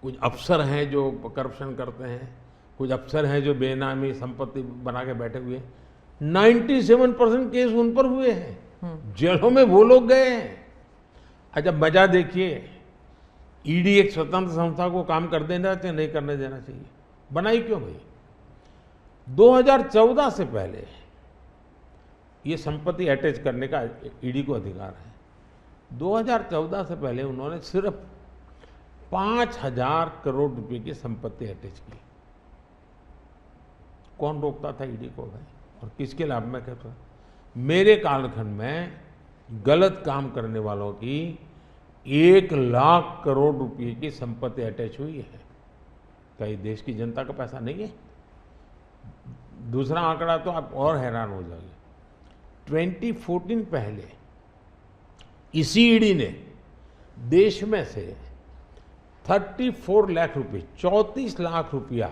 कुछ अफसर हैं जो करप्शन करते हैं, कुछ अफसर हैं जो बेनामी संपत्ति बना के बैठे हुए हैं। 97% केस उन पर हुए हैं, जेलों में वो लोग गए हैं। अच्छा, मजा देखिए, ईडी एक स्वतंत्र संस्था को काम कर देना चाहिए, नहीं करने देना चाहिए? बनाई क्यों भाई? 2014 से पहले ये संपत्ति अटैच करने का ईडी को अधिकार है। 2014 से पहले उन्होंने सिर्फ 5,000 करोड़ रुपए की संपत्ति अटैच की। कौन रोकता था ईडी को भाई? और किसके लाभ में कहता? मेरे कालखंड में गलत काम करने वालों की 1 लाख करोड़ रुपए की संपत्ति अटैच हुई है। क्या ये देश की जनता का पैसा नहीं है? दूसरा आंकड़ा तो आप और हैरान हो जाओगे। 2014 पहले इसी ईडी ने देश में से 34 लाख रुपए, 34 लाख रुपया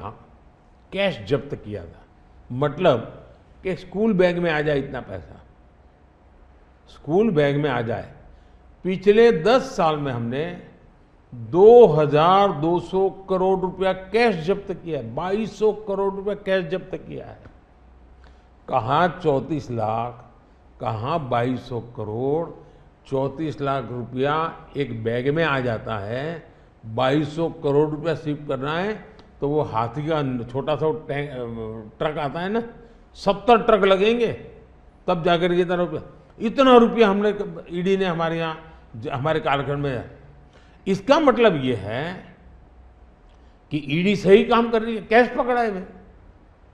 कैश जब्त किया था। मतलब कि स्कूल बैग में आ जाए इतना पैसा, स्कूल बैग में आ जाए। पिछले 10 साल में हमने 2,200 करोड़ रुपया कैश जब्त किया है, 2,200 करोड़ रुपया कैश जब्त किया है। कहाँ 34 लाख, कहाँ 2,200 करोड़? 34 लाख रुपया एक बैग में आ जाता है, 2,200 करोड़ रुपया सीप करना है तो वो हाथी का छोटा सा ट्रक आता है ना, 70 ट्रक लगेंगे तब जाकर के इतना रुपया हमने ईडी ने हमारे यहाँ हमारे कालखंड में। इसका मतलब ये है कि ईडी सही काम कर रही है। कैश पकड़ा है,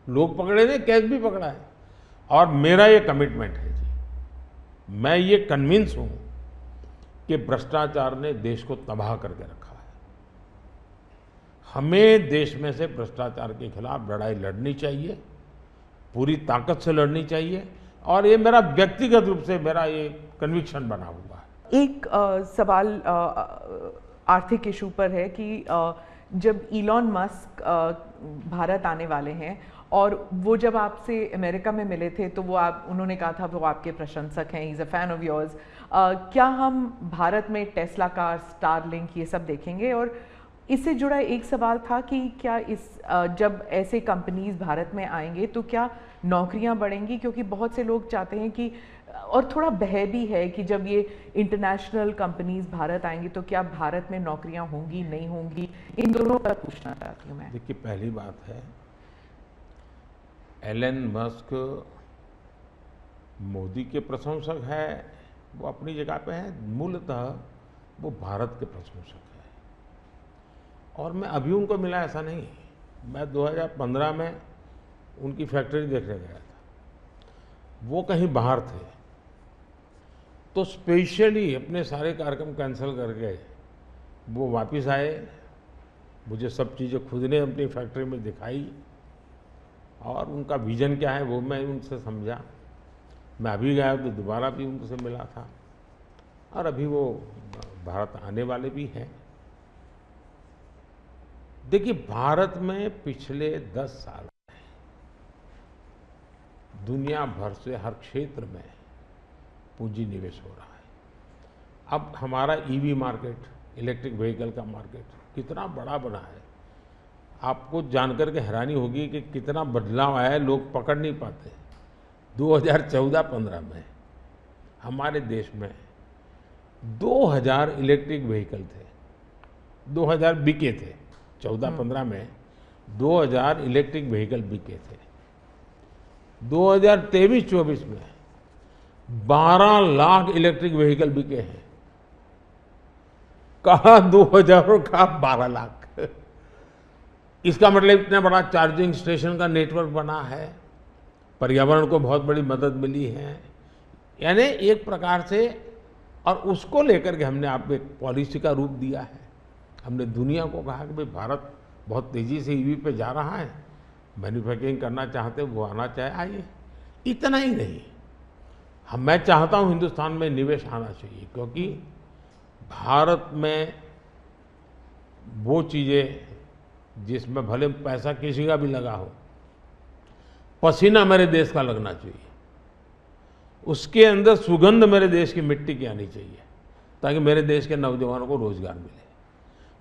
लोग पकड़े नहीं, कैश भी पकड़ा है। और मेरा ये कमिटमेंट है जी, मैं ये कन्विंस हूं कि भ्रष्टाचार ने देश को तबाह करके रखा है। हमें देश में से भ्रष्टाचार के खिलाफ लड़ाई लड़नी चाहिए, पूरी ताकत से लड़नी चाहिए। और ये मेरा व्यक्तिगत रूप से मेरा ये कन्विक्शन बना हुआ है। एक सवाल आर्थिक इशू पर है कि जब इलॉन मस्क भारत आने वाले हैं और वो जब आपसे अमेरिका में मिले थे तो उन्होंने कहा था वो आपके प्रशंसक हैं, is a fan of yours. क्या हम भारत में टेस्ला कार, स्टारलिंक ये सब देखेंगे? और इससे जुड़ा एक सवाल था कि क्या जब ऐसे कंपनीज भारत में आएंगे तो क्या नौकरियां बढ़ेंगी? क्योंकि बहुत से लोग चाहते हैं कि, और थोड़ा भय भी है कि जब ये इंटरनेशनल कंपनीज भारत आएंगी तो क्या भारत में नौकरियां होंगी, नहीं होंगी? इन दोनों पर पूछना चाहती हूँ मैं। देखिए, पहली बात है, एलन मस्क मोदी के प्रशंसक है, वो अपनी जगह पे है। मूलतः वो भारत के प्रशंसक है और मैं अभी उनको मिला ऐसा नहीं। मैं 2015 में उनकी फैक्ट्री देखने गया था, वो कहीं बाहर थे, तो स्पेशली अपने सारे कार्यक्रम कैंसिल करके वो वापस आए। मुझे सब चीज़ें खुद ने अपनी फैक्ट्री में दिखाई और उनका विजन क्या है वो मैं उनसे समझा। मैं अभी गया तो दोबारा भी उनसे मिला था और अभी वो भारत आने वाले भी हैं। देखिए, भारत में पिछले 10 साल दुनिया भर से हर क्षेत्र में पूंजी निवेश हो रहा है। अब हमारा ईवी मार्केट, इलेक्ट्रिक व्हीकल का मार्केट कितना बड़ा बना है, आपको जानकर के हैरानी होगी कि कितना बदलाव आया है, लोग पकड़ नहीं पाते। 2014-15 में हमारे देश में 2000 इलेक्ट्रिक व्हीकल थे, 2000 बिके थे। 14-15 में 2000 इलेक्ट्रिक व्हीकल बिके थे। 2023-24 में 12 लाख इलेक्ट्रिक व्हीकल बिके हैं। कहा 2000 और कहा 12 लाख। इसका मतलब इतना बड़ा चार्जिंग स्टेशन का नेटवर्क बना है, पर्यावरण को बहुत बड़ी मदद मिली है। यानी एक प्रकार से, और उसको लेकर के हमने आपको एक पॉलिसी का रूप दिया है। हमने दुनिया को कहा कि भाई भारत बहुत तेज़ी से ईवी पे जा रहा है, मैन्युफैक्चरिंग करना चाहते वो आना चाहे आइए। इतना ही नहीं, मैं चाहता हूँ हिंदुस्तान में निवेश आना चाहिए, क्योंकि भारत में वो चीज़ें जिसमें भले पैसा किसी का भी लगा हो, पसीना मेरे देश का लगना चाहिए, उसके अंदर सुगंध मेरे देश की मिट्टी की आनी चाहिए, ताकि मेरे देश के नौजवानों को रोजगार मिले।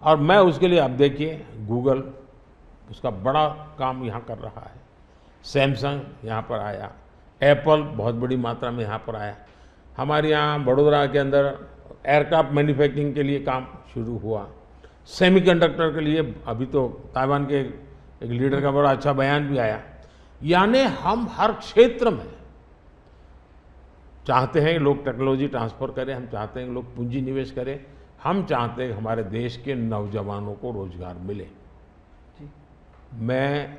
और मैं उसके लिए, आप देखिए, गूगल उसका बड़ा काम यहाँ कर रहा है, सैमसंग यहाँ पर आया, एप्पल बहुत बड़ी मात्रा में यहाँ पर आया। हमारे यहाँ बड़ोदरा के अंदर एयरक्राफ्ट मैन्युफैक्चरिंग के लिए काम शुरू हुआ, सेमीकंडक्टर के लिए अभी तो ताइवान के एक लीडर का बड़ा अच्छा बयान भी आया। यानी हम हर क्षेत्र में चाहते हैं कि लोग टेक्नोलॉजी ट्रांसफर करें, हम चाहते हैं कि लोग पूंजी निवेश करें, हम चाहते हैं कि हमारे देश के नौजवानों को रोजगार मिले। जी। मैं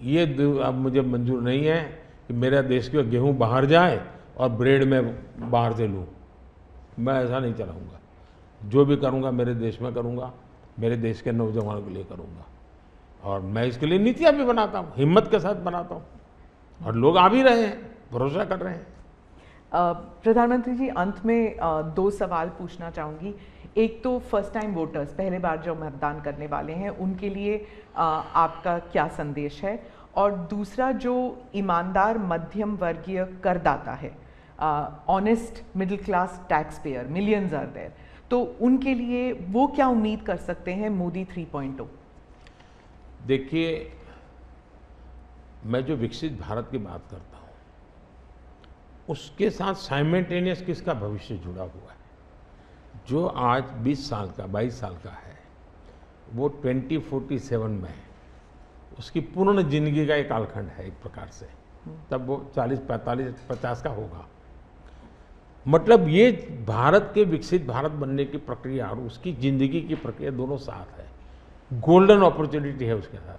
ये अब मुझे मंजूर नहीं है कि मेरा देश के गेहूं बाहर जाए और ब्रेड में बाहर से लूँ। मैं ऐसा नहीं चलाऊँगा। जो भी करूँगा मेरे देश में करूँगा, मेरे देश के नौजवानों के लिए करूँगा, और मैं इसके लिए नीतियाँ भी बनाता हूँ, हिम्मत के साथ बनाता हूँ, और लोग आ भी रहे हैं, भरोसा कर रहे हैं। प्रधानमंत्री जी, अंत में 2 सवाल पूछना चाहूँगी। एक तो फर्स्ट टाइम वोटर्स, पहले बार जो मतदान करने वाले हैं, उनके लिए आपका क्या संदेश है? और दूसरा, जो ईमानदार मध्यम वर्गीय करदाता है, honest middle class tax payer, millions are there, तो उनके लिए वो क्या उम्मीद कर सकते हैं मोदी 3.0? देखिए, मैं जो विकसित भारत की बात करता हूँ, उसके साथ साइमल्टेनियस किसका भविष्य जुड़ा हुआ है? जो आज 20 साल का, 22 साल का है, वो 2047 में है, उसकी पूर्ण जिंदगी का एक कालखंड है एक प्रकार से, तब वो 40, 45, 50 का होगा। मतलब ये भारत के विकसित भारत बनने की प्रक्रिया और उसकी जिंदगी की प्रक्रिया दोनों साथ है, गोल्डन अपॉर्चुनिटी है उसके साथ।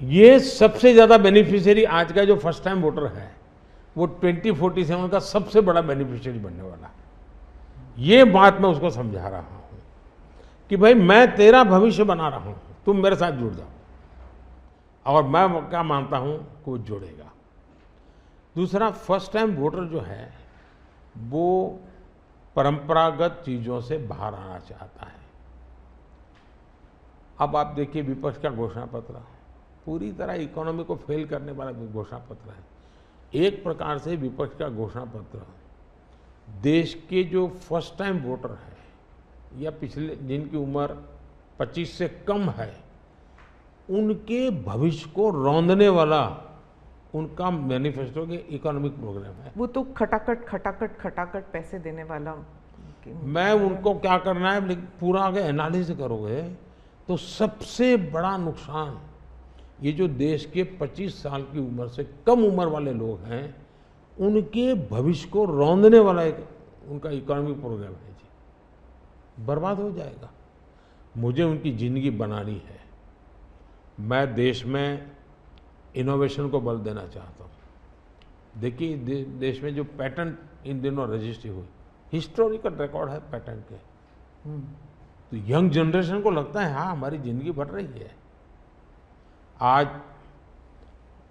ये सबसे ज़्यादा बेनिफिशियरी आज का जो फर्स्ट टाइम वोटर है, वो 2047 का सबसे बड़ा बेनिफिशियरी बनने वाला है। ये बात मैं उसको समझा रहा हूँ कि भाई मैं तेरा भविष्य बना रहा हूँ, तुम मेरे साथ जुड़ जाओ, और मैं क्या मानता हूँ कि वो जुड़ेगा। दूसरा, फर्स्ट टाइम वोटर जो है वो परंपरागत चीज़ों से बाहर आना चाहता है। अब आप देखिए विपक्ष का घोषणा पत्र पूरी तरह इकोनॉमी को फेल करने वाला घोषणा पत्र है। एक प्रकार से विपक्ष का घोषणा पत्र देश के जो फर्स्ट टाइम वोटर हैं या पिछले जिनकी उम्र 25 से कम है उनके भविष्य को रौंदने वाला उनका मैनिफेस्टो के इकोनॉमिक प्रोग्राम है। वो तो खटाखट खटाखट खटाखट पैसे देने वाला मैं उनको क्या करना है, लेकिन पूरा अगर एनालिसिस करोगे तो सबसे बड़ा नुकसान ये जो देश के 25 साल की उम्र से कम उम्र वाले लोग हैं उनके भविष्य को रौंदने वाला एक उनका इकोनॉमिक प्रोग्राम है जी, बर्बाद हो जाएगा। मुझे उनकी ज़िंदगी बनानी है। मैं देश में इनोवेशन को बल देना चाहता हूँ। देखिए देश में जो पेटेंट इन दिनों रजिस्ट्री हुई, हिस्टोरिकल रिकॉर्ड है पेटेंट के। तो यंग जनरेशन को लगता है हाँ हमारी ज़िंदगी बढ़ रही है। आज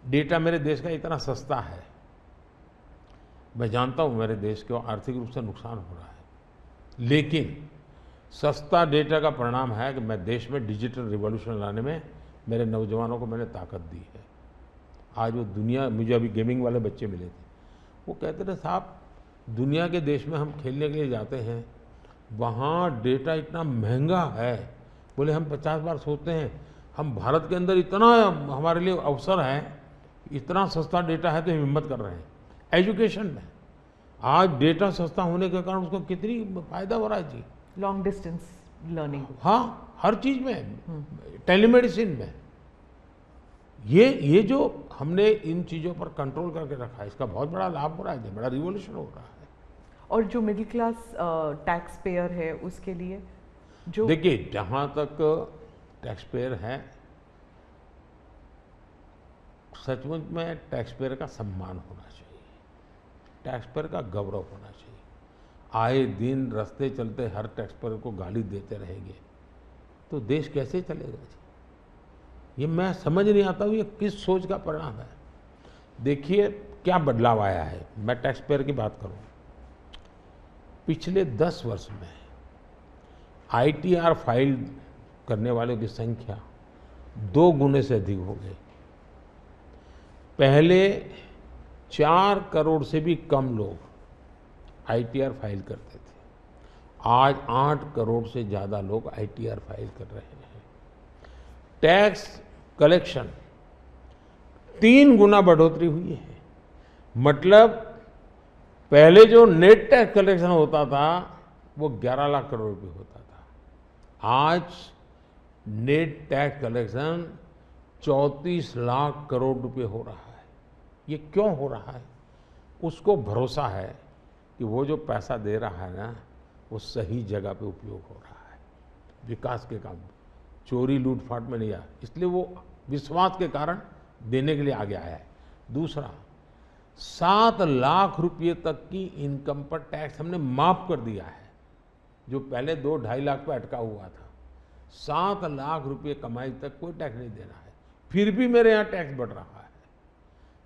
डेटा मेरे देश का इतना सस्ता है, मैं जानता हूँ मेरे देश को आर्थिक रूप से नुकसान हो रहा है, लेकिन सस्ता डेटा का परिणाम है कि मैं देश में डिजिटल रिवॉल्यूशन लाने में मेरे नौजवानों को मैंने ताकत दी है। आज वो दुनिया, मुझे अभी गेमिंग वाले बच्चे मिले थे, वो कहते थे साहब दुनिया के देश में हम खेलने के लिए जाते हैं, वहाँ डेटा इतना महंगा है। बोले हम 50 बार सोचते हैं हम भारत के अंदर इतना हमारे लिए अवसर है, इतना सस्ता डेटा है तो हम हिम्मत कर रहे हैं। एजुकेशन में आज डेटा सस्ता होने के कारण उसको कितनी फायदा हो रहा है जी। लॉन्ग डिस्टेंस लर्निंग, हाँ हर चीज़ में, टेलीमेडिसिन में। ये जो हमने इन चीज़ों पर कंट्रोल करके रखा है इसका बहुत बड़ा लाभ हो रहा है, बड़ा रिवॉल्यूशन हो रहा है। और जो मिडिल क्लास टैक्स पेयर है उसके लिए जो देखिए जहाँ तक टैक्स पेयर है, सचमुच में टैक्स पेयर का सम्मान होना चाहिए, टैक्स पेयर का गौरव होना चाहिए। आए दिन रास्ते चलते हर टैक्स पेयर को गाली देते रहेंगे तो देश कैसे चलेगा जी? ये मैं समझ नहीं आता हूँ ये किस सोच का परिणाम है। देखिए क्या बदलाव आया है। मैं टैक्स पेयर की बात करूँ, पिछले 10 वर्ष में ITR फाइल करने वालों की संख्या 2 गुने से अधिक हो गई। पहले 4 करोड़ से भी कम लोग ITR फाइल करते थे, आज 8 करोड़ से ज़्यादा लोग ITR फाइल कर रहे हैं। टैक्स कलेक्शन 3 गुना बढ़ोतरी हुई है। मतलब पहले जो नेट टैक्स कलेक्शन होता था वो 11 लाख करोड़ रुपये होता था, आज net tax collection 34 lakh crore रुपये हो रहा है। ये क्यों हो रहा है? उसको भरोसा है कि वो जो पैसा दे रहा है ना वो सही जगह पे उपयोग हो रहा है, विकास के काम, चोरी लूटफाट में नहीं आया, इसलिए वो विश्वास के कारण देने के लिए आगे आया है। दूसरा, 7 लाख रुपये तक की इनकम पर टैक्स हमने माफ कर दिया है, जो पहले 2-2.5 लाख पे अटका हुआ था। 7 लाख रुपये कमाई तक कोई टैक्स नहीं देना है, फिर भी मेरे यहाँ टैक्स बढ़ रहा है।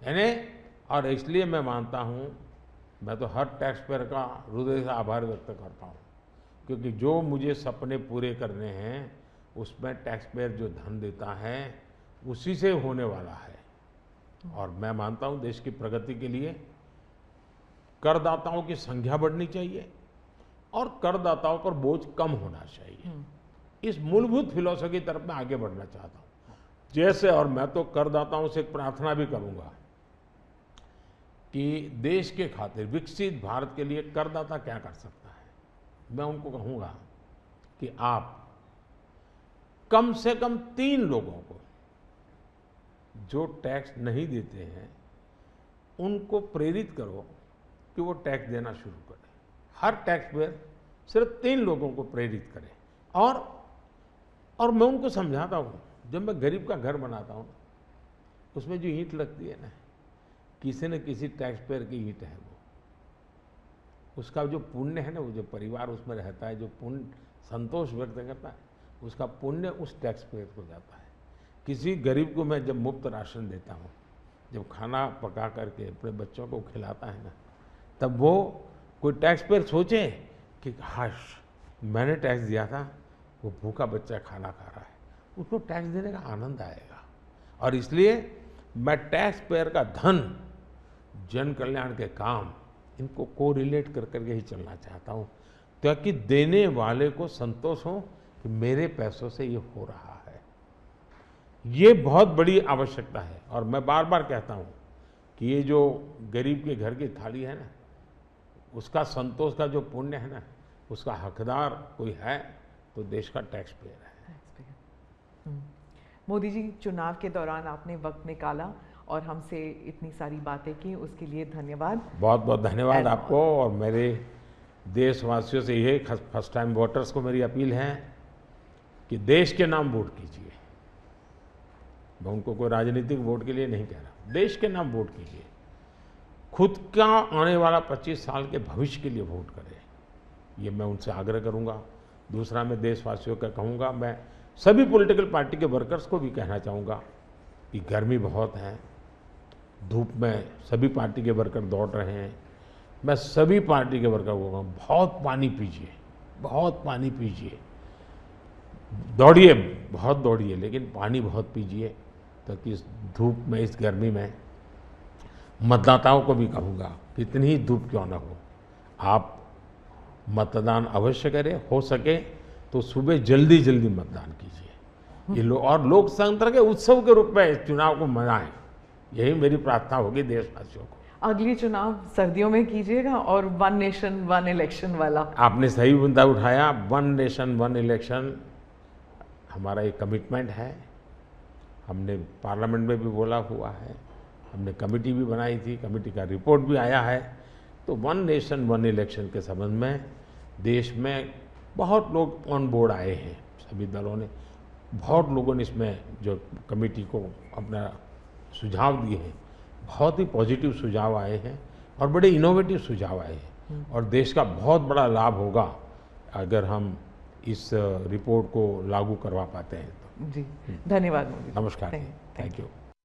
यानी, और इसलिए मैं मानता हूँ, मैं तो हर टैक्स पेयर का हृदय से आभार व्यक्त करता हूँ, क्योंकि जो मुझे सपने पूरे करने हैं उसमें टैक्स पेयर जो धन देता है उसी से होने वाला है। और मैं मानता हूँ देश की प्रगति के लिए करदाताओं की संख्या बढ़नी चाहिए और करदाताओं पर बोझ कम होना चाहिए। इस मूलभूत फिलॉसफी की तरफ मैं आगे बढ़ना चाहता हूँ। जैसे, और मैं तो करदाताओं से एक प्रार्थना भी करूँगा कि देश के खातिर विकसित भारत के लिए करदाता क्या कर सकता है। मैं उनको कहूँगा कि आप कम से कम 3 लोगों को जो टैक्स नहीं देते हैं उनको प्रेरित करो कि वो टैक्स देना शुरू करें। हर टैक्स पेयर सिर्फ 3 लोगों को प्रेरित करें। और मैं उनको समझाता हूँ, जब मैं गरीब का घर बनाता हूँ उसमें जो ईंट लगती है ना, किसी न किसी टैक्स पेयर की ईंट है, वो उसका जो पुण्य है ना, वो जो परिवार उसमें रहता है, जो पुण्य संतोष व्यक्त करता है, उसका पुण्य उस टैक्स पेयर को जाता है। किसी गरीब को मैं जब मुफ्त राशन देता हूँ, जब खाना पका करके अपने बच्चों को खिलाता है ना, तब वो कोई टैक्स पेयर सोचे कि हाश मैंने टैक्स दिया था, वो भूखा बच्चा खाना खा रहा है, उसको टैक्स देने का आनंद आएगा। और इसलिए मैं टैक्स पेयर का धन, जन कल्याण के काम, इनको कोरिलेट कर करके ही चलना चाहता हूँ, ताकि देने वाले को संतोष हो कि मेरे पैसों से ये हो रहा है। ये बहुत बड़ी आवश्यकता है। और मैं बार बार कहता हूँ कि ये जो गरीब के घर की थाली है ना, उसका संतोष का जो पुण्य है ना, उसका हकदार कोई है तो देश का टैक्स पेयर है। मोदी जी, चुनाव के दौरान आपने वक्त निकाला और हमसे इतनी सारी बातें की, उसके लिए धन्यवाद। बहुत बहुत धन्यवाद आपको। और मेरे देशवासियों से ये फर्स्ट टाइम वोटर्स को मेरी अपील है कि देश के नाम वोट कीजिए। मैं उनको कोई राजनीतिक वोट के लिए नहीं कह रहा, देश के नाम वोट कीजिए। खुद का आने वाला 25 साल के भविष्य के लिए वोट करें, ये मैं उनसे आग्रह करूंगा। दूसरा, मैं देशवासियों का कहूँगा, मैं सभी पॉलिटिकल पार्टी के वर्कर्स को भी कहना चाहूँगा कि गर्मी बहुत है, धूप में सभी पार्टी के वर्कर दौड़ रहे हैं। मैं सभी पार्टी के वर्कर को कहूँगा, बहुत पानी पीजिए, बहुत पानी पीजिए, दौड़िए, बहुत दौड़िए, लेकिन पानी बहुत पीजिए, ताकि इस धूप में, इस गर्मी में मतदाताओं को भी कहूँगा कि इतनी ही धूप क्यों ना हो, आप मतदान अवश्य करें। हो सके तो सुबह जल्दी जल्दी मतदान कीजिए। ये और लोकतंत्र के उत्सव के रूप में चुनाव को मनाएं, यही मेरी प्रार्थना होगी देशवासियों को। अगली चुनाव सर्दियों में कीजिएगा और 1 नेशन 1 इलेक्शन वाला। आपने सही मुद्दा उठाया। 1 नेशन 1 इलेक्शन हमारा एक कमिटमेंट है। हमने पार्लियामेंट में भी बोला हुआ है, हमने कमेटी भी बनाई थी, कमेटी का रिपोर्ट भी आया है। तो 1 नेशन 1 इलेक्शन के संबंध में देश में बहुत लोग ऑन बोर्ड आए हैं, सभी दलों ने, बहुत लोगों ने इसमें जो कमेटी को अपना सुझाव दिए हैं, बहुत ही पॉजिटिव सुझाव आए हैं और बड़े इनोवेटिव सुझाव आए हैं। और देश का बहुत बड़ा लाभ होगा अगर हम इस रिपोर्ट को लागू करवा पाते हैं तो। जी, धन्यवाद मोदी जी। नमस्कार, थैंक यू।